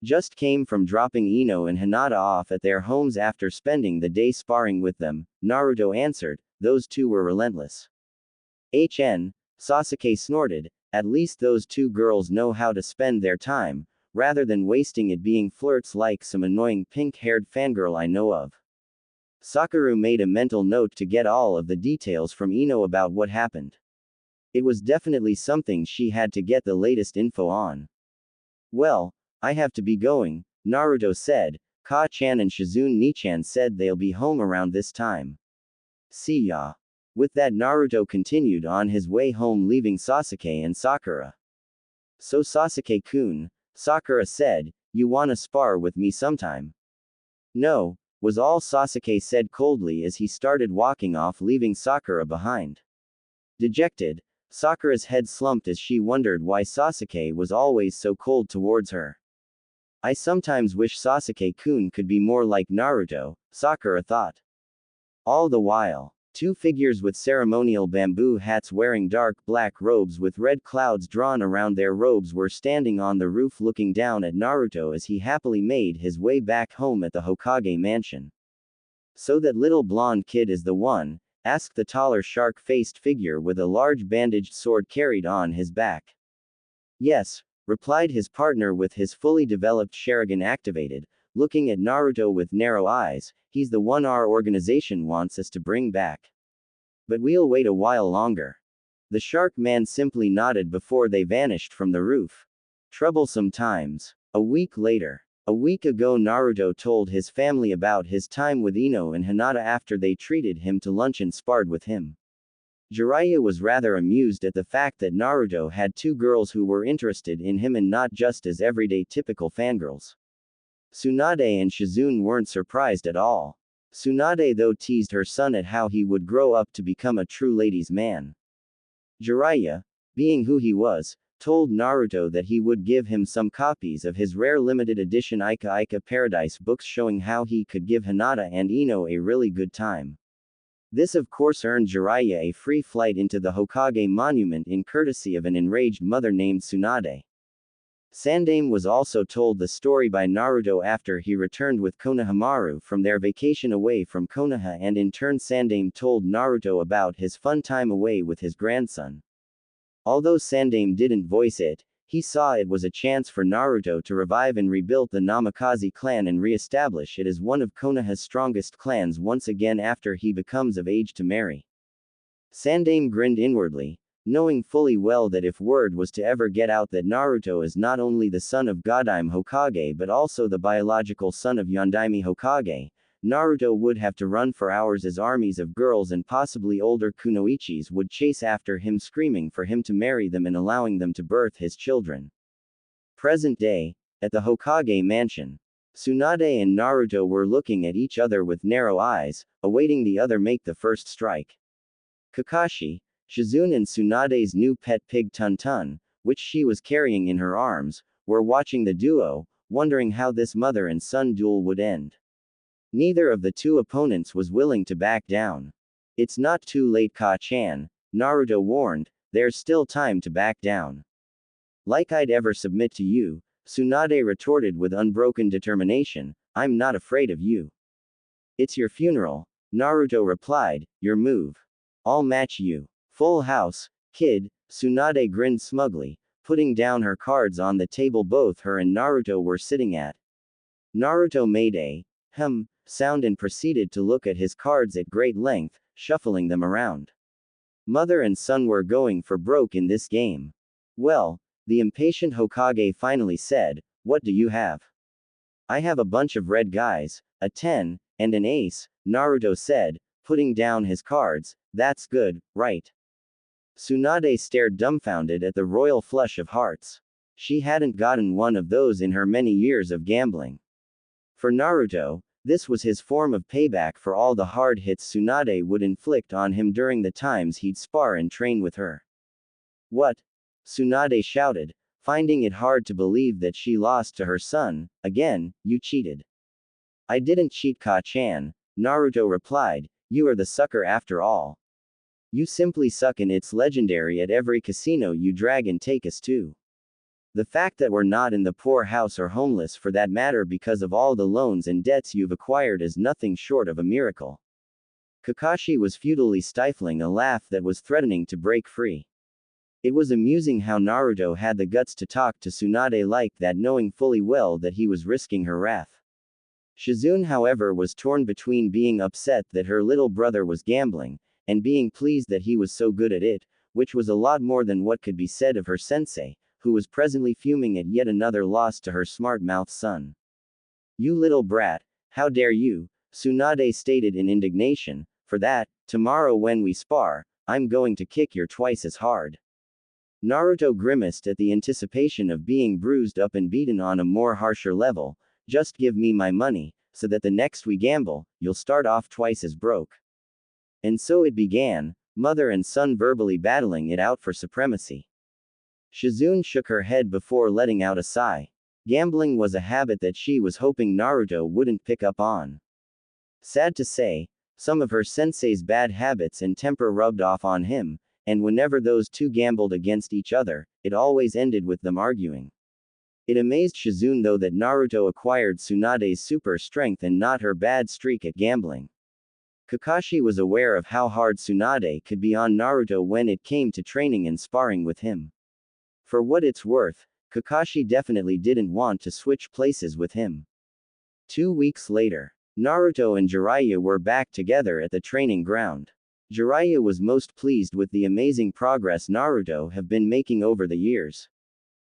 Just came from dropping Ino and Hinata off at their homes after spending the day sparring with them, Naruto answered. Those two were relentless. Sasuke snorted, at least those two girls know how to spend their time, rather than wasting it being flirts like some annoying pink-haired fangirl I know of. Sakura made a mental note to get all of the details from Ino about what happened. It was definitely something she had to get the latest info on. Well, I have to be going, Naruto said. Ka-chan and Shizune Nichan said they'll be home around this time. See ya. With that, Naruto continued on his way home, leaving Sasuke and Sakura. So Sasuke-kun, Sakura said, you wanna spar with me sometime? No, was all Sasuke said coldly as he started walking off, leaving Sakura behind. Dejected, Sakura's head slumped as she wondered why Sasuke was always so cold towards her. I sometimes wish Sasuke-kun could be more like Naruto, Sakura thought. All the while, two figures with ceremonial bamboo hats wearing dark black robes with red clouds drawn around their robes were standing on the roof looking down at Naruto as he happily made his way back home at the Hokage mansion. So that little blonde kid is the one? Asked the taller shark-faced figure with a large bandaged sword carried on his back. Yes, replied his partner with his fully developed Sharingan activated, looking at Naruto with narrow eyes. He's the one our organization wants us to bring back. But we'll wait a while longer. The shark man simply nodded before they vanished from the roof. Troublesome times. A week later. A week ago, Naruto told his family about his time with Ino and Hinata after they treated him to lunch and sparred with him. Jiraiya was rather amused at the fact that Naruto had two girls who were interested in him and not just as everyday typical fangirls. Tsunade and Shizune weren't surprised at all. Tsunade though teased her son at how he would grow up to become a true ladies' man. Jiraiya, being who he was, told Naruto that he would give him some copies of his rare limited edition Ika Ika Paradise books showing how he could give Hinata and Ino a really good time. This of course earned Jiraiya a free flight into the Hokage monument in courtesy of an enraged mother named Tsunade. Sandaime was also told the story by Naruto after he returned with Konohamaru from their vacation away from Konoha, and in turn Sandaime told Naruto about his fun time away with his grandson. Although Sandaime didn't voice it, he saw it was a chance for Naruto to revive and rebuild the Namikaze clan and re-establish it as one of Konoha's strongest clans once again after he becomes of age to marry. Sandaime grinned inwardly, knowing fully well that if word was to ever get out that Naruto is not only the son of Godime Hokage but also the biological son of Yondaime Hokage, Naruto would have to run for hours as armies of girls and possibly older kunoichis would chase after him screaming for him to marry them and allowing them to birth his children. Present day, at the Hokage mansion, Tsunade and Naruto were looking at each other with narrow eyes, awaiting the other make the first strike. Kakashi, Shizune and Tsunade's new pet pig Tun-Tun, which she was carrying in her arms, were watching the duo, wondering how this mother and son duel would end. Neither of the two opponents was willing to back down. It's not too late, Ka-chan, Naruto warned, there's still time to back down. Like I'd ever submit to you, Tsunade retorted with unbroken determination, I'm not afraid of you. It's your funeral, Naruto replied, your move. I'll match you. Full house, kid, Tsunade grinned smugly, putting down her cards on the table both her and Naruto were sitting at. Naruto made a sound and proceeded to look at his cards at great length, shuffling them around. Mother and son were going for broke in this game. Well, the impatient Hokage finally said, what do you have? I have a bunch of red guys, a 10, and an ace, Naruto said, putting down his cards. That's good, right? Tsunade stared dumbfounded at the royal flush of hearts. She hadn't gotten one of those in her many years of gambling. For Naruto, this was his form of payback for all the hard hits Tsunade would inflict on him during the times he'd spar and train with her. What? Tsunade shouted, finding it hard to believe that she lost to her son. Again, you cheated. I didn't cheat, Ka-chan, Naruto replied, you are the sucker after all. You simply suck, and it's legendary at every casino you drag and take us to. The fact that we're not in the poorhouse or homeless for that matter because of all the loans and debts you've acquired is nothing short of a miracle. Kakashi was futilely stifling a laugh that was threatening to break free. It was amusing how Naruto had the guts to talk to Tsunade like that, knowing fully well that he was risking her wrath. Shizune, however, was torn between being upset that her little brother was gambling, and being pleased that he was so good at it, which was a lot more than what could be said of her sensei, who was presently fuming at yet another loss to her smart-mouthed son. "You little brat, how dare you," Tsunade stated in indignation, "for that, tomorrow when we spar, I'm going to kick you twice as hard." Naruto grimaced at the anticipation of being bruised up and beaten on a more harsher level. "Just give me my money, so that the next we gamble, you'll start off twice as broke." And so it began, mother and son verbally battling it out for supremacy. Shizune shook her head before letting out a sigh. Gambling was a habit that she was hoping Naruto wouldn't pick up on. Sad to say, some of her sensei's bad habits and temper rubbed off on him, and whenever those two gambled against each other, it always ended with them arguing. It amazed Shizune though that Naruto acquired Tsunade's super strength and not her bad streak at gambling. Kakashi was aware of how hard Tsunade could be on Naruto when it came to training and sparring with him. For what it's worth, Kakashi definitely didn't want to switch places with him. 2 weeks later, Naruto and Jiraiya were back together at the training ground. Jiraiya was most pleased with the amazing progress Naruto have been making over the years.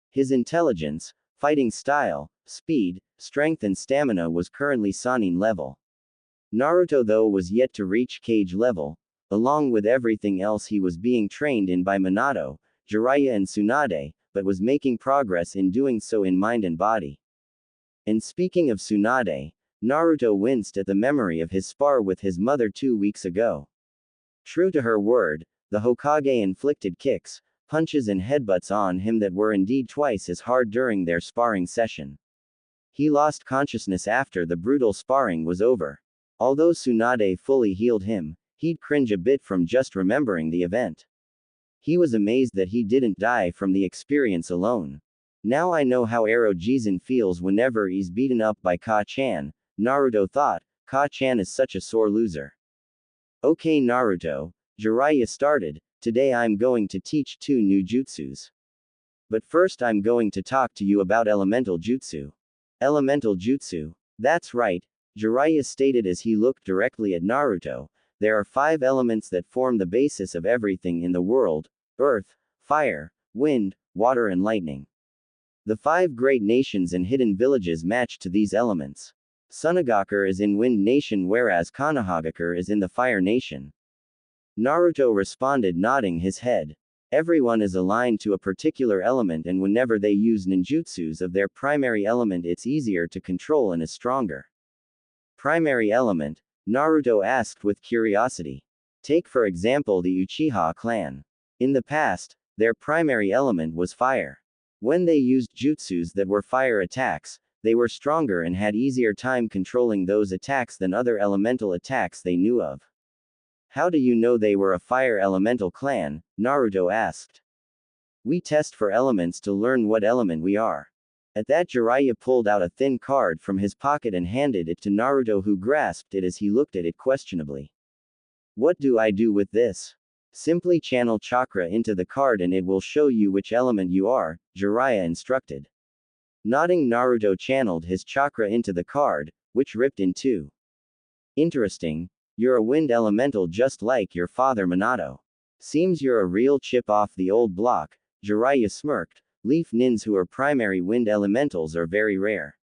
His intelligence, fighting style, speed, strength and stamina was currently Sannin level. Naruto though was yet to reach Kage level. Along with everything else he was being trained in by Minato, Jiraiya and Tsunade, but was making progress in doing so in mind and body. And speaking of Tsunade, Naruto winced at the memory of his spar with his mother 2 weeks ago. True to her word, the Hokage inflicted kicks, punches and headbutts on him that were indeed twice as hard during their sparring session. He lost consciousness after the brutal sparring was over. Although Tsunade fully healed him, he'd cringe a bit from just remembering the event. He was amazed that he didn't die from the experience alone. Now I know how Arojizan feels whenever he's beaten up by Ka-chan, Naruto thought. Ka-chan is such a sore loser. "Okay Naruto," Jiraiya started, "today I'm going to teach 2 new jutsus. But first I'm going to talk to you about elemental jutsu." "Elemental jutsu?" "That's right," Jiraiya stated as he looked directly at Naruto. "There are 5 elements that form the basis of everything in the world: earth, fire, wind, water and lightning. The 5 great nations and hidden villages match to these elements. Sunagakure is in Wind Nation whereas Konohagakure is in the Fire Nation." Naruto responded, nodding his head. Everyone is aligned to a particular element, and whenever they use ninjutsus of their primary element it's easier to control and is stronger. "Primary element?" Naruto asked with curiosity. "Take for example the Uchiha clan. In the past, their primary element was fire. When they used jutsus that were fire attacks, they were stronger and had easier time controlling those attacks than other elemental attacks they knew of." "How do you know they were a fire elemental clan?" Naruto asked. "We test for elements to learn what element we are." At that, Jiraiya pulled out a thin card from his pocket and handed it to Naruto, who grasped it as he looked at it questionably. "What do I do with this?" "Simply channel chakra into the card and it will show you which element you are," Jiraiya instructed. Nodding, Naruto channeled his chakra into the card, which ripped in 2. "Interesting. You're a wind elemental just like your father Minato. Seems you're a real chip off the old block," Jiraiya smirked. "Leaf nins who are primary wind elementals are very rare.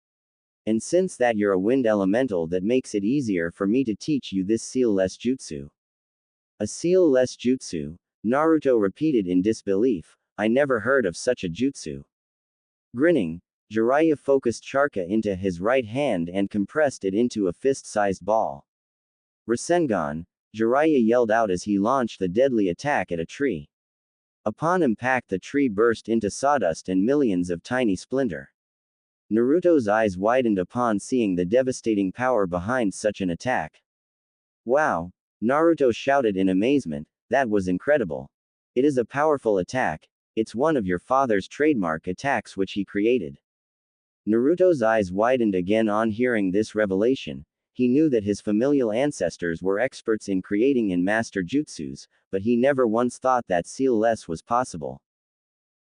And since that you're a wind elemental, that makes it easier for me to teach you this seal-less jutsu." "A seal-less jutsu?" Naruto repeated in disbelief. "I never heard of such a jutsu." Grinning, Jiraiya focused chakra into his right hand and compressed it into a fist-sized ball. "Rasengan!" Jiraiya yelled out as he launched the deadly attack at a tree. Upon impact, the tree burst into sawdust and millions of tiny splinters. Naruto's eyes widened upon seeing the devastating power behind such an attack. "Wow!" Naruto shouted in amazement, "that was incredible. It is a powerful attack. It's one of your father's trademark attacks which he created. Naruto's eyes widened again on hearing this revelation. He knew that his familial ancestors were experts in creating and master jutsus, but he never once thought that seal-less was possible.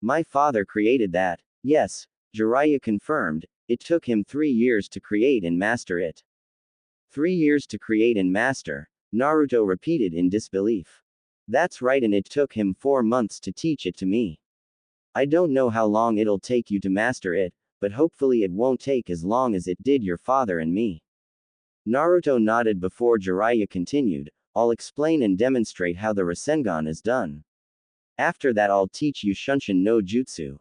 My father created that. Yes, Jiraiya confirmed. It took him 3 years to create and master it. 3 years to create and master, Naruto repeated in disbelief. That's right, and it took him 4 months to teach it to me. I don't know how long it'll take you to master it, but hopefully it won't take as long as it did your father and me. Naruto nodded before Jiraiya continued. I'll explain and demonstrate how the Rasengan is done. After that I'll teach you Shunshin no Jutsu.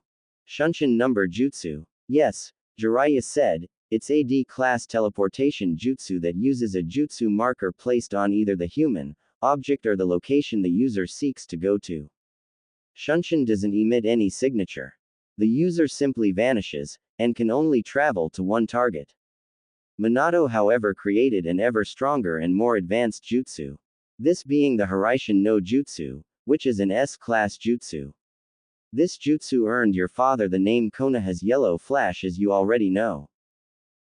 Shunshin number Jutsu. Yes, Jiraiya said, it's a D-class teleportation jutsu that uses a jutsu marker placed on either the human object or the location the user seeks to go to. Shunshin doesn't emit any signature. The user simply vanishes, and can only travel to one target. Minato, however, created an ever stronger and more advanced jutsu. This being the Hiraishin no Jutsu, which is an S-class jutsu. This jutsu earned your father the name Konoha's Yellow Flash, as you already know.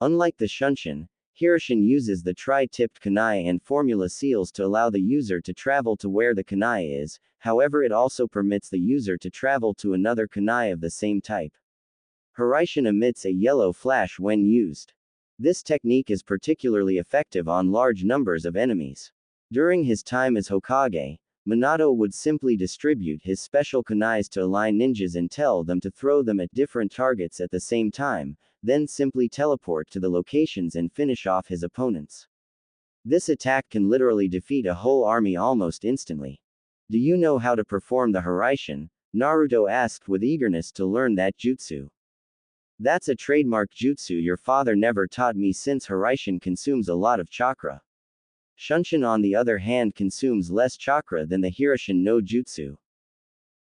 Unlike the Shunshin, Hiraishin uses the tri-tipped kunai and formula seals to allow the user to travel to where the kunai is, however it also permits the user to travel to another kunai of the same type. Hiraishin emits a yellow flash when used. This technique is particularly effective on large numbers of enemies. During his time as Hokage, Minato would simply distribute his special kunais to align ninjas and tell them to throw them at different targets at the same time, then simply teleport to the locations and finish off his opponents. This attack can literally defeat a whole army almost instantly. Do you know how to perform the Hiraishin? Naruto asked with eagerness to learn that jutsu. That's a trademark jutsu your father never taught me, since Hiraishin consumes a lot of chakra. Shunshin on the other hand consumes less chakra than the Hiraishin no jutsu.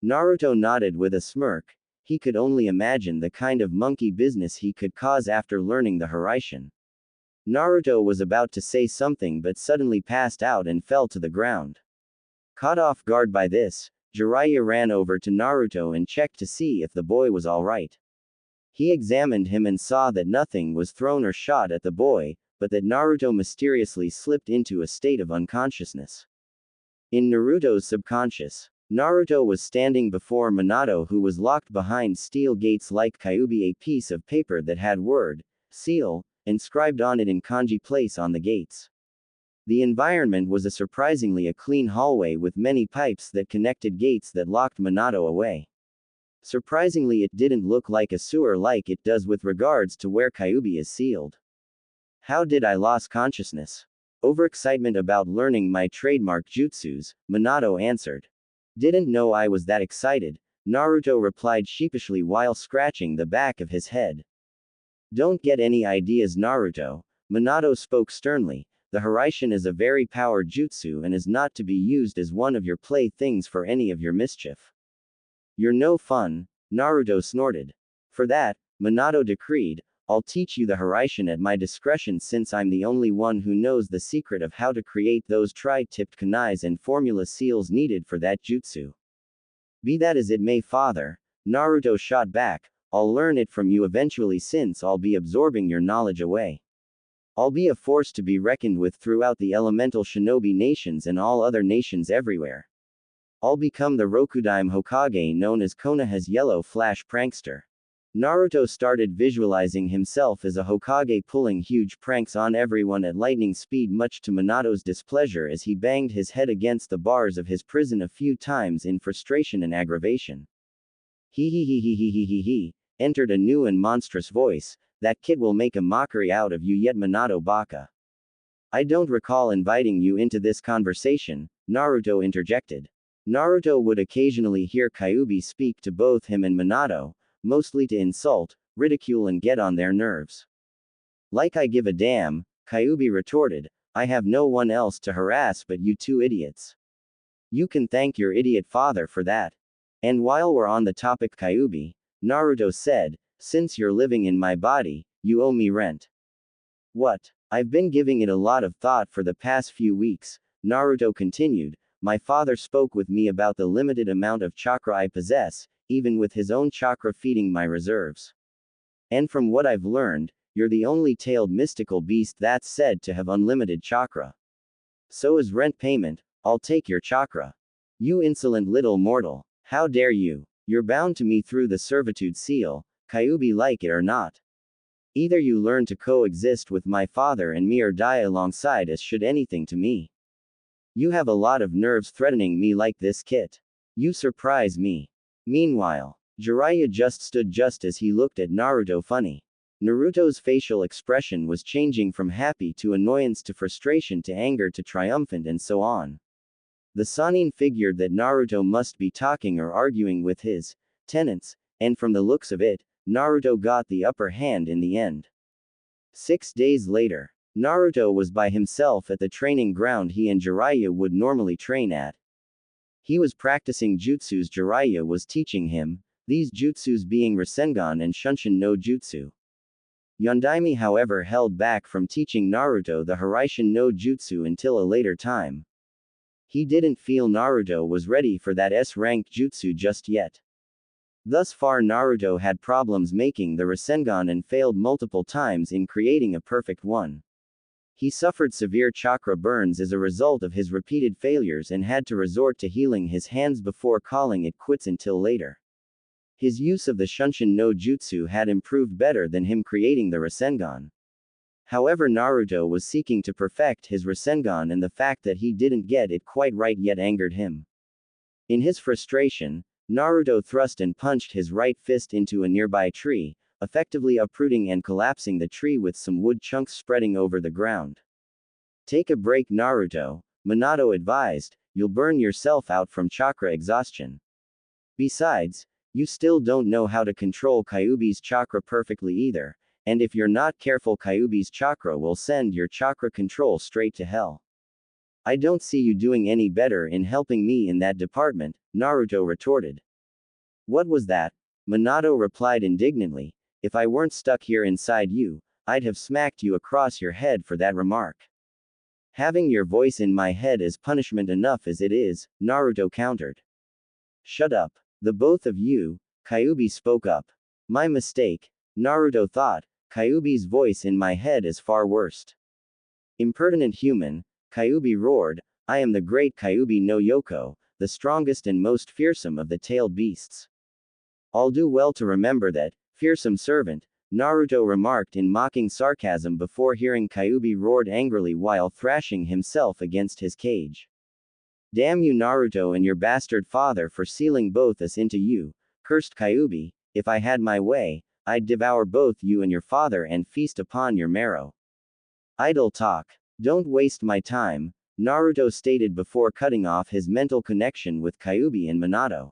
Naruto nodded with a smirk. He could only imagine the kind of monkey business he could cause after learning the Hiraishin. Naruto was about to say something but suddenly passed out and fell to the ground. Caught off guard by this, Jiraiya ran over to Naruto and checked to see if the boy was alright. He examined him and saw that nothing was thrown or shot at the boy, but that Naruto mysteriously slipped into a state of unconsciousness. In Naruto's subconscious, Naruto was standing before Minato, who was locked behind steel gates like Kyuubi, a piece of paper that had word, seal, inscribed on it in kanji place on the gates. The environment was a surprisingly clean hallway with many pipes that connected gates that locked Minato away. Surprisingly, it didn't look like a sewer like it does with regards to where Kyuubi is sealed. How did I lose consciousness? Overexcitement about learning my trademark jutsus, Minato answered. Didn't know I was that excited, Naruto replied sheepishly while scratching the back of his head. Don't get any ideas, Naruto, Minato spoke sternly. The Hiraishin is a very powered jutsu and is not to be used as one of your playthings for any of your mischief. You're no fun, Naruto snorted. For that, Minato decreed, I'll teach you the Hiraishin at my discretion, since I'm the only one who knows the secret of how to create those tri-tipped kunais and formula seals needed for that jutsu. Be that as it may, father, Naruto shot back, I'll learn it from you eventually, since I'll be absorbing your knowledge away. I'll be a force to be reckoned with throughout the elemental shinobi nations and all other nations everywhere. I'll become the Rokudaime Hokage known as Konoha's Yellow Flash Prankster. Naruto started visualizing himself as a Hokage pulling huge pranks on everyone at lightning speed, much to Minato's displeasure as he banged his head against the bars of his prison a few times in frustration and aggravation. He, entered a new and monstrous voice, that kid will make a mockery out of you yet, Minato Baka. I don't recall inviting you into this conversation, Naruto interjected. Naruto would occasionally hear Kyuubi speak to both him and Minato, mostly to insult, ridicule and get on their nerves. Like I give a damn, Kyuubi retorted, I have no one else to harass but you two idiots. You can thank your idiot father for that. And while we're on the topic Kyuubi, Naruto said, since you're living in my body, you owe me rent. What? I've been giving it a lot of thought for the past few weeks, Naruto continued. My father spoke with me about the limited amount of chakra I possess. even with his own chakra feeding my reserves. And from what I've learned, you're the only tailed mystical beast that's said to have unlimited chakra. So as rent payment, I'll take your chakra. You insolent little mortal. How dare you? You're bound to me through the servitude seal, Kyuubi, like it or not. Either you learn to coexist with my father and me or die alongside us should anything to me. You have a lot of nerves threatening me like this, Kit. You surprise me. Meanwhile, Jiraiya just stood just as he looked at Naruto funny. Naruto's facial expression was changing from happy to annoyance to frustration to anger to triumphant and so on. The Sannin figured that Naruto must be talking or arguing with his tenants, and from the looks of it, Naruto got the upper hand in the end. 6 days later, Naruto was by himself at the training ground he and Jiraiya would normally train at. He was practicing jutsus Jiraiya was teaching him, these jutsus being Rasengan and Shunshin no Jutsu. Yondaime, however, held back from teaching Naruto the Hiraishin no Jutsu until a later time. He didn't feel Naruto was ready for that S-rank jutsu just yet. Thus far Naruto had problems making the Rasengan and failed multiple times in creating a perfect one. He suffered severe chakra burns as a result of his repeated failures and had to resort to healing his hands before calling it quits until later. His use of the Shunshin no Jutsu had improved better than him creating the Rasengan. However, Naruto was seeking to perfect his Rasengan, and the fact that he didn't get it quite right yet angered him. In his frustration, Naruto thrust and punched his right fist into a nearby tree, effectively uprooting and collapsing the tree with some wood chunks spreading over the ground. Take a break, Naruto, Minato advised, you'll burn yourself out from chakra exhaustion. Besides, you still don't know how to control Kyuubi's chakra perfectly either, and if you're not careful Kyuubi's chakra will send your chakra control straight to hell. I don't see you doing any better in helping me in that department, Naruto retorted. What was that? Minato replied indignantly, if I weren't stuck here inside you, I'd have smacked you across your head for that remark. Having your voice in my head is punishment enough as it is, Naruto countered. Shut up. The both of you, Kyuubi spoke up. My mistake, Naruto thought, Kyuubi's voice in my head is far worse. Impertinent human, Kyuubi roared, I am the great Kyuubi no Yoko, the strongest and most fearsome of the tailed beasts. I'll do well to remember that, fearsome servant, Naruto remarked in mocking sarcasm before hearing Kyuubi roared angrily while thrashing himself against his cage. Damn you Naruto and your bastard father for sealing both us into you, cursed Kyuubi, if I had my way, I'd devour both you and your father and feast upon your marrow. Idle talk. Don't waste my time, Naruto stated before cutting off his mental connection with Kyuubi and Minato.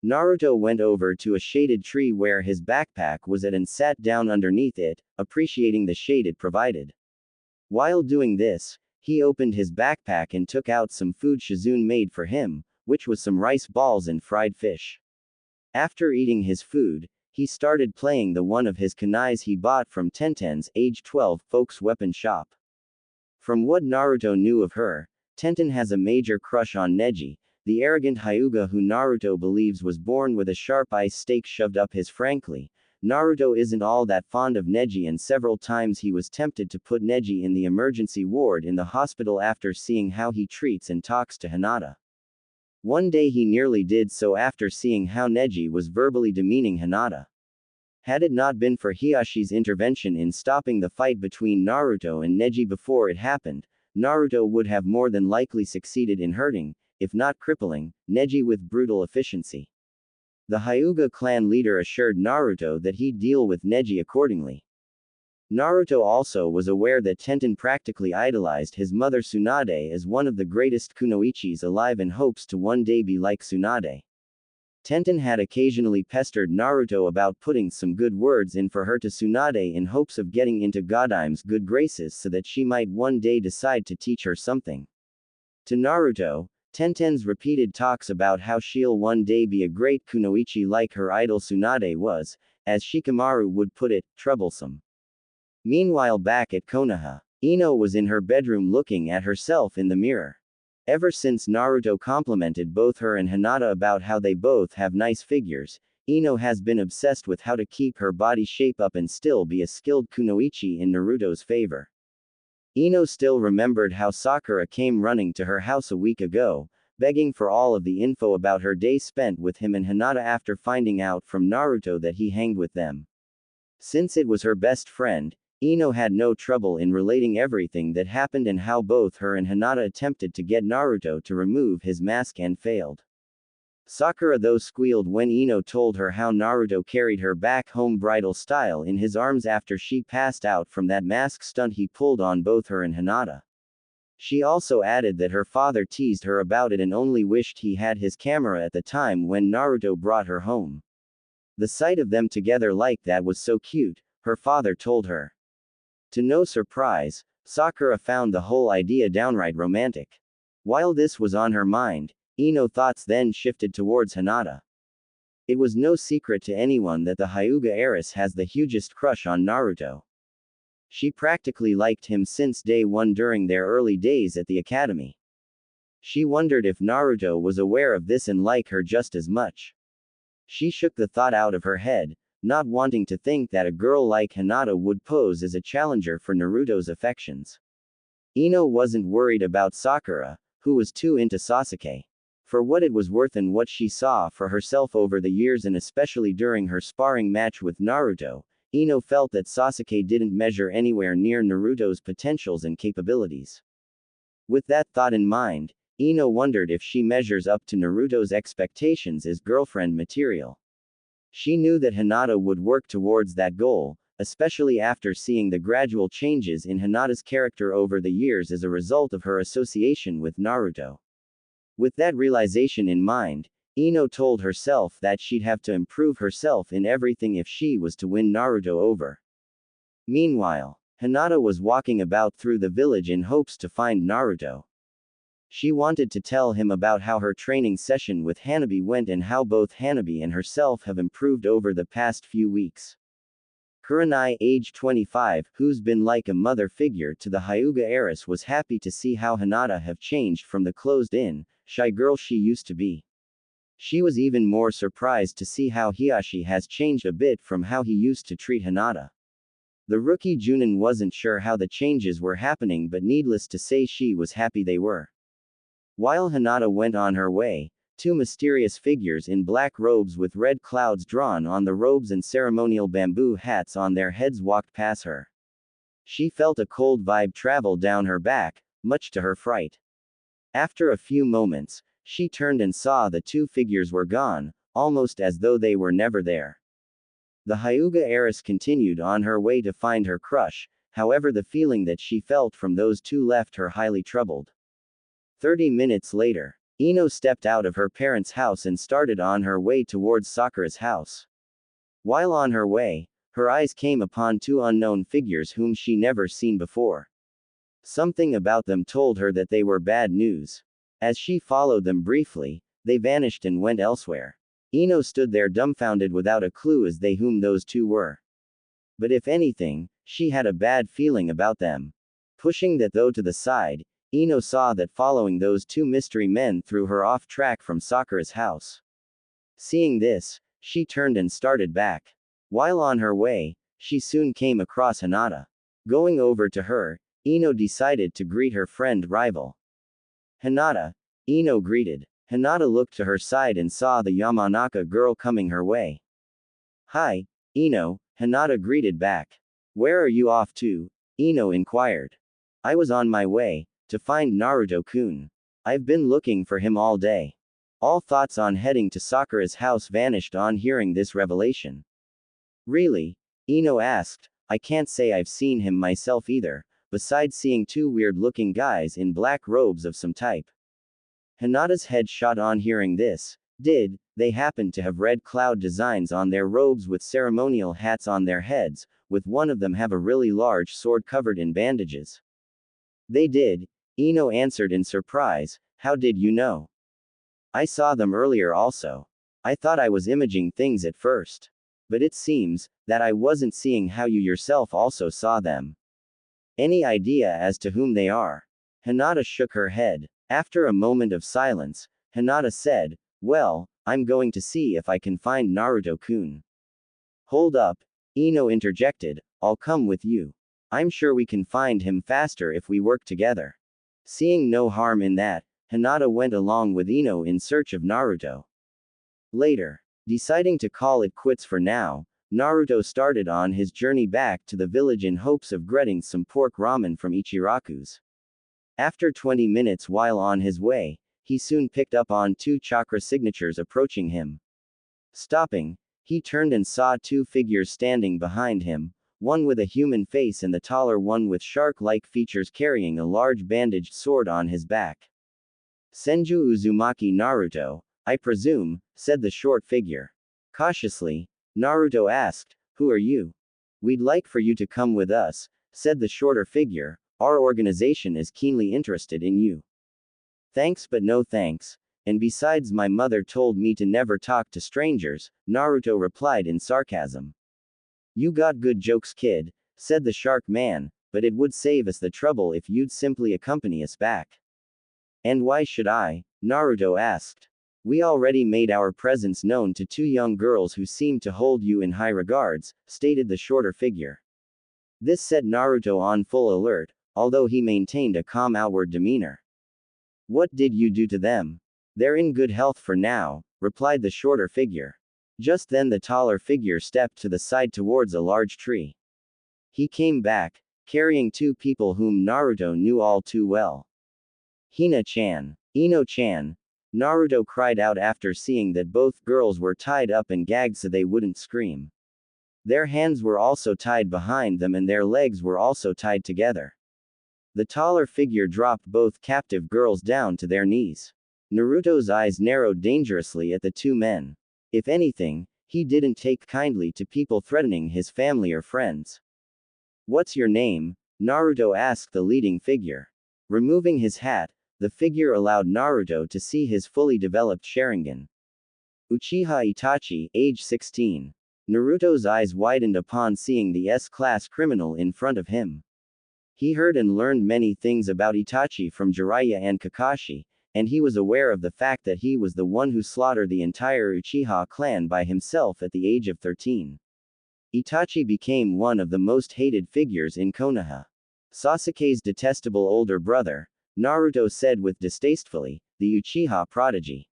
Naruto went over to a shaded tree where his backpack was at and sat down underneath it, appreciating the shade it provided. While doing this, he opened his backpack and took out some food Shizune made for him, which was some rice balls and fried fish. After eating his food, he started playing the one of his kunais he bought from Tenten's age 12 folks weapon shop. From what Naruto knew of her, Tenten has a major crush on Neji, the arrogant Hyuga who Naruto believes was born with a sharp ice stake shoved up his. Frankly, Naruto isn't all that fond of Neji, and several times he was tempted to put Neji in the emergency ward in the hospital after seeing how he treats and talks to Hinata. One day he nearly did so after seeing how Neji was verbally demeaning Hinata. Had it not been for Hiyashi's intervention in stopping the fight between Naruto and Neji before it happened, Naruto would have more than likely succeeded in hurting, if not crippling, Neji with brutal efficiency. The Hyuga clan leader assured Naruto that he'd deal with Neji accordingly. Naruto also was aware that Tenten practically idolized his mother Tsunade as one of the greatest kunoichis alive and hopes to one day be like Tsunade. Tenten had occasionally pestered Naruto about putting some good words in for her to Tsunade in hopes of getting into Godaime's good graces so that she might one day decide to teach her something. To Naruto, Tenten's repeated talks about how she'll one day be a great kunoichi like her idol Tsunade was, as Shikamaru would put it, troublesome. Meanwhile back at Konoha, Ino was in her bedroom looking at herself in the mirror. Ever since Naruto complimented both her and Hinata about how they both have nice figures, Ino has been obsessed with how to keep her body shape up and still be a skilled kunoichi in Naruto's favor. Ino still remembered how Sakura came running to her house a week ago, begging for all of the info about her day spent with him and Hinata after finding out from Naruto that he hanged with them. Since it was her best friend, Ino had no trouble in relating everything that happened and how both her and Hinata attempted to get Naruto to remove his mask and failed. Sakura though squealed when Ino told her how Naruto carried her back home bridal style in his arms after she passed out from that mask stunt he pulled on both her and Hinata. She also added that her father teased her about it and only wished he had his camera at the time when Naruto brought her home. The sight of them together like that was so cute, her father told her. To no surprise, Sakura found the whole idea downright romantic. While this was on her mind, Ino's thoughts then shifted towards Hinata. It was no secret to anyone that the Hyuga heiress has the hugest crush on Naruto. She practically liked him since day one during their early days at the academy. She wondered if Naruto was aware of this and liked her just as much. She shook the thought out of her head, not wanting to think that a girl like Hinata would pose as a challenger for Naruto's affections. Ino wasn't worried about Sakura, who was too into Sasuke. For what it was worth and what she saw for herself over the years and especially during her sparring match with Naruto, Ino felt that Sasuke didn't measure anywhere near Naruto's potentials and capabilities. With that thought in mind, Ino wondered if she measures up to Naruto's expectations as girlfriend material. She knew that Hinata would work towards that goal, especially after seeing the gradual changes in Hinata's character over the years as a result of her association with Naruto. With that realization in mind, Ino told herself that she'd have to improve herself in everything if she was to win Naruto over. Meanwhile, Hinata was walking about through the village in hopes to find Naruto. She wanted to tell him about how her training session with Hanabi went and how both Hanabi and herself have improved over the past few weeks. Kurenai, age 25, who's been like a mother figure to the Hyuga heiress, was happy to see how Hinata have changed from the closed-in, shy girl she used to be. She was even more surprised to see how Hiyashi has changed a bit from how he used to treat Hinata. The rookie Junin wasn't sure how the changes were happening, but needless to say she was happy they were. While Hinata went on her way, two mysterious figures in black robes with red clouds drawn on the robes and ceremonial bamboo hats on their heads walked past her. She felt a cold vibe travel down her back, much to her fright. After a few moments, she turned and saw the two figures were gone, almost as though they were never there. The Hyuga heiress continued on her way to find her crush, however the feeling that she felt from those two left her highly troubled. 30 minutes later, Ino stepped out of her parents' house and started on her way towards Sakura's house. While on her way, her eyes came upon two unknown figures whom she never seen before. Something about them told her that they were bad news. As she followed them briefly, they vanished and went elsewhere. Ino stood there dumbfounded without a clue as they whom those two were. But if anything, she had a bad feeling about them. Pushing that though to the side, Ino saw that following those two mystery men threw her off track from Sakura's house. Seeing this, she turned and started back. While on her way, she soon came across Hinata. Going over to her, Ino decided to greet her friend rival. Hinata, Ino greeted. Hinata looked to her side and saw the Yamanaka girl coming her way. Hi, Ino, Hinata greeted back. Where are you off to? Ino inquired. I was on my way to find Naruto-kun. I've been looking for him all day. All thoughts on heading to Sakura's house vanished on hearing this revelation. Really? Ino asked. I can't say I've seen him myself either, besides seeing two weird-looking guys in black robes of some type. Hinata's head shot on hearing this. Did they happen to have red cloud designs on their robes with ceremonial hats on their heads, with one of them have a really large sword covered in bandages? They did, Ino answered in surprise. How did you know? I saw them earlier also. I thought I was imaging things at first. But it seems that I wasn't seeing how you yourself also saw them. Any idea as to whom they are? Hinata shook her head. After a moment of silence, Hinata said, "Well, I'm going to see if I can find Naruto-kun." "Hold up," Ino interjected, "I'll come with you. I'm sure we can find him faster if we work together." Seeing no harm in that, Hinata went along with Ino in search of Naruto. Later, deciding to call it quits for now, Naruto started on his journey back to the village in hopes of getting some pork ramen from Ichiraku's. After 20 minutes while on his way, he soon picked up on 2 chakra signatures approaching him. Stopping, he turned and saw 2 figures standing behind him, one with a human face and the taller one with shark-like features carrying a large bandaged sword on his back. "Senju Uzumaki Naruto, I presume," said the short figure. Cautiously, Naruto asked, "Who are you?" "We'd like for you to come with us," said the shorter figure. "Our organization is keenly interested in you." "Thanks but no thanks, and besides my mother told me to never talk to strangers," Naruto replied in sarcasm. "You got good jokes, kid," said the shark man, "but it would save us the trouble if you'd simply accompany us back." "And why should I?" Naruto asked. "We already made our presence known to 2 young girls who seem to hold you in high regards," stated the shorter figure. This set Naruto on full alert, although he maintained a calm outward demeanor. "What did you do to them?" "They're in good health for now," replied the shorter figure. Just then the taller figure stepped to the side towards a large tree. He came back, carrying 2 people whom Naruto knew all too well. "Hina-chan, Ino-chan," Naruto cried out after seeing that both girls were tied up and gagged so they wouldn't scream. Their hands were also tied behind them and their legs were also tied together. The taller figure dropped both captive girls down to their knees. Naruto's eyes narrowed dangerously at the 2 men. If anything, he didn't take kindly to people threatening his family or friends. "What's your name?" Naruto asked the leading figure. Removing his hat, the figure allowed Naruto to see his fully developed Sharingan. "Uchiha Itachi, age 16. Naruto's eyes widened upon seeing the S-class criminal in front of him. He heard and learned many things about Itachi from Jiraiya and Kakashi, and he was aware of the fact that he was the one who slaughtered the entire Uchiha clan by himself at the age of 13. Itachi became one of the most hated figures in Konoha. Sasuke's detestable older brother, Naruto said with distastefully, the Uchiha prodigy.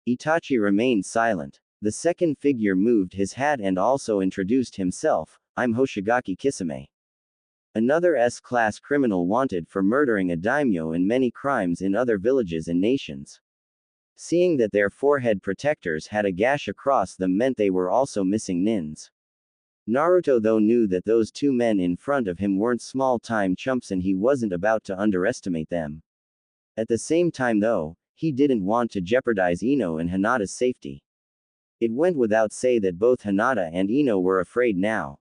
Itachi remained silent. The second figure moved his hat and also introduced himself, "I'm Hoshigaki Kisame. Another S-class criminal wanted for murdering a daimyo and many crimes in other villages and nations." Seeing that their forehead protectors had a gash across them meant they were also missing nins. Naruto though knew that those 2 men in front of him weren't small-time chumps and he wasn't about to underestimate them. At the same time though, he didn't want to jeopardize Ino and Hinata's safety. It went without say that both Hinata and Ino were afraid now.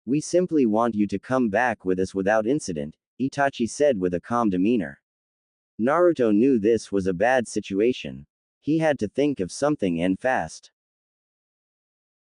"We simply want you to come back with us without incident," Itachi said with a calm demeanor. Naruto knew this was a bad situation. He had to think of something and fast.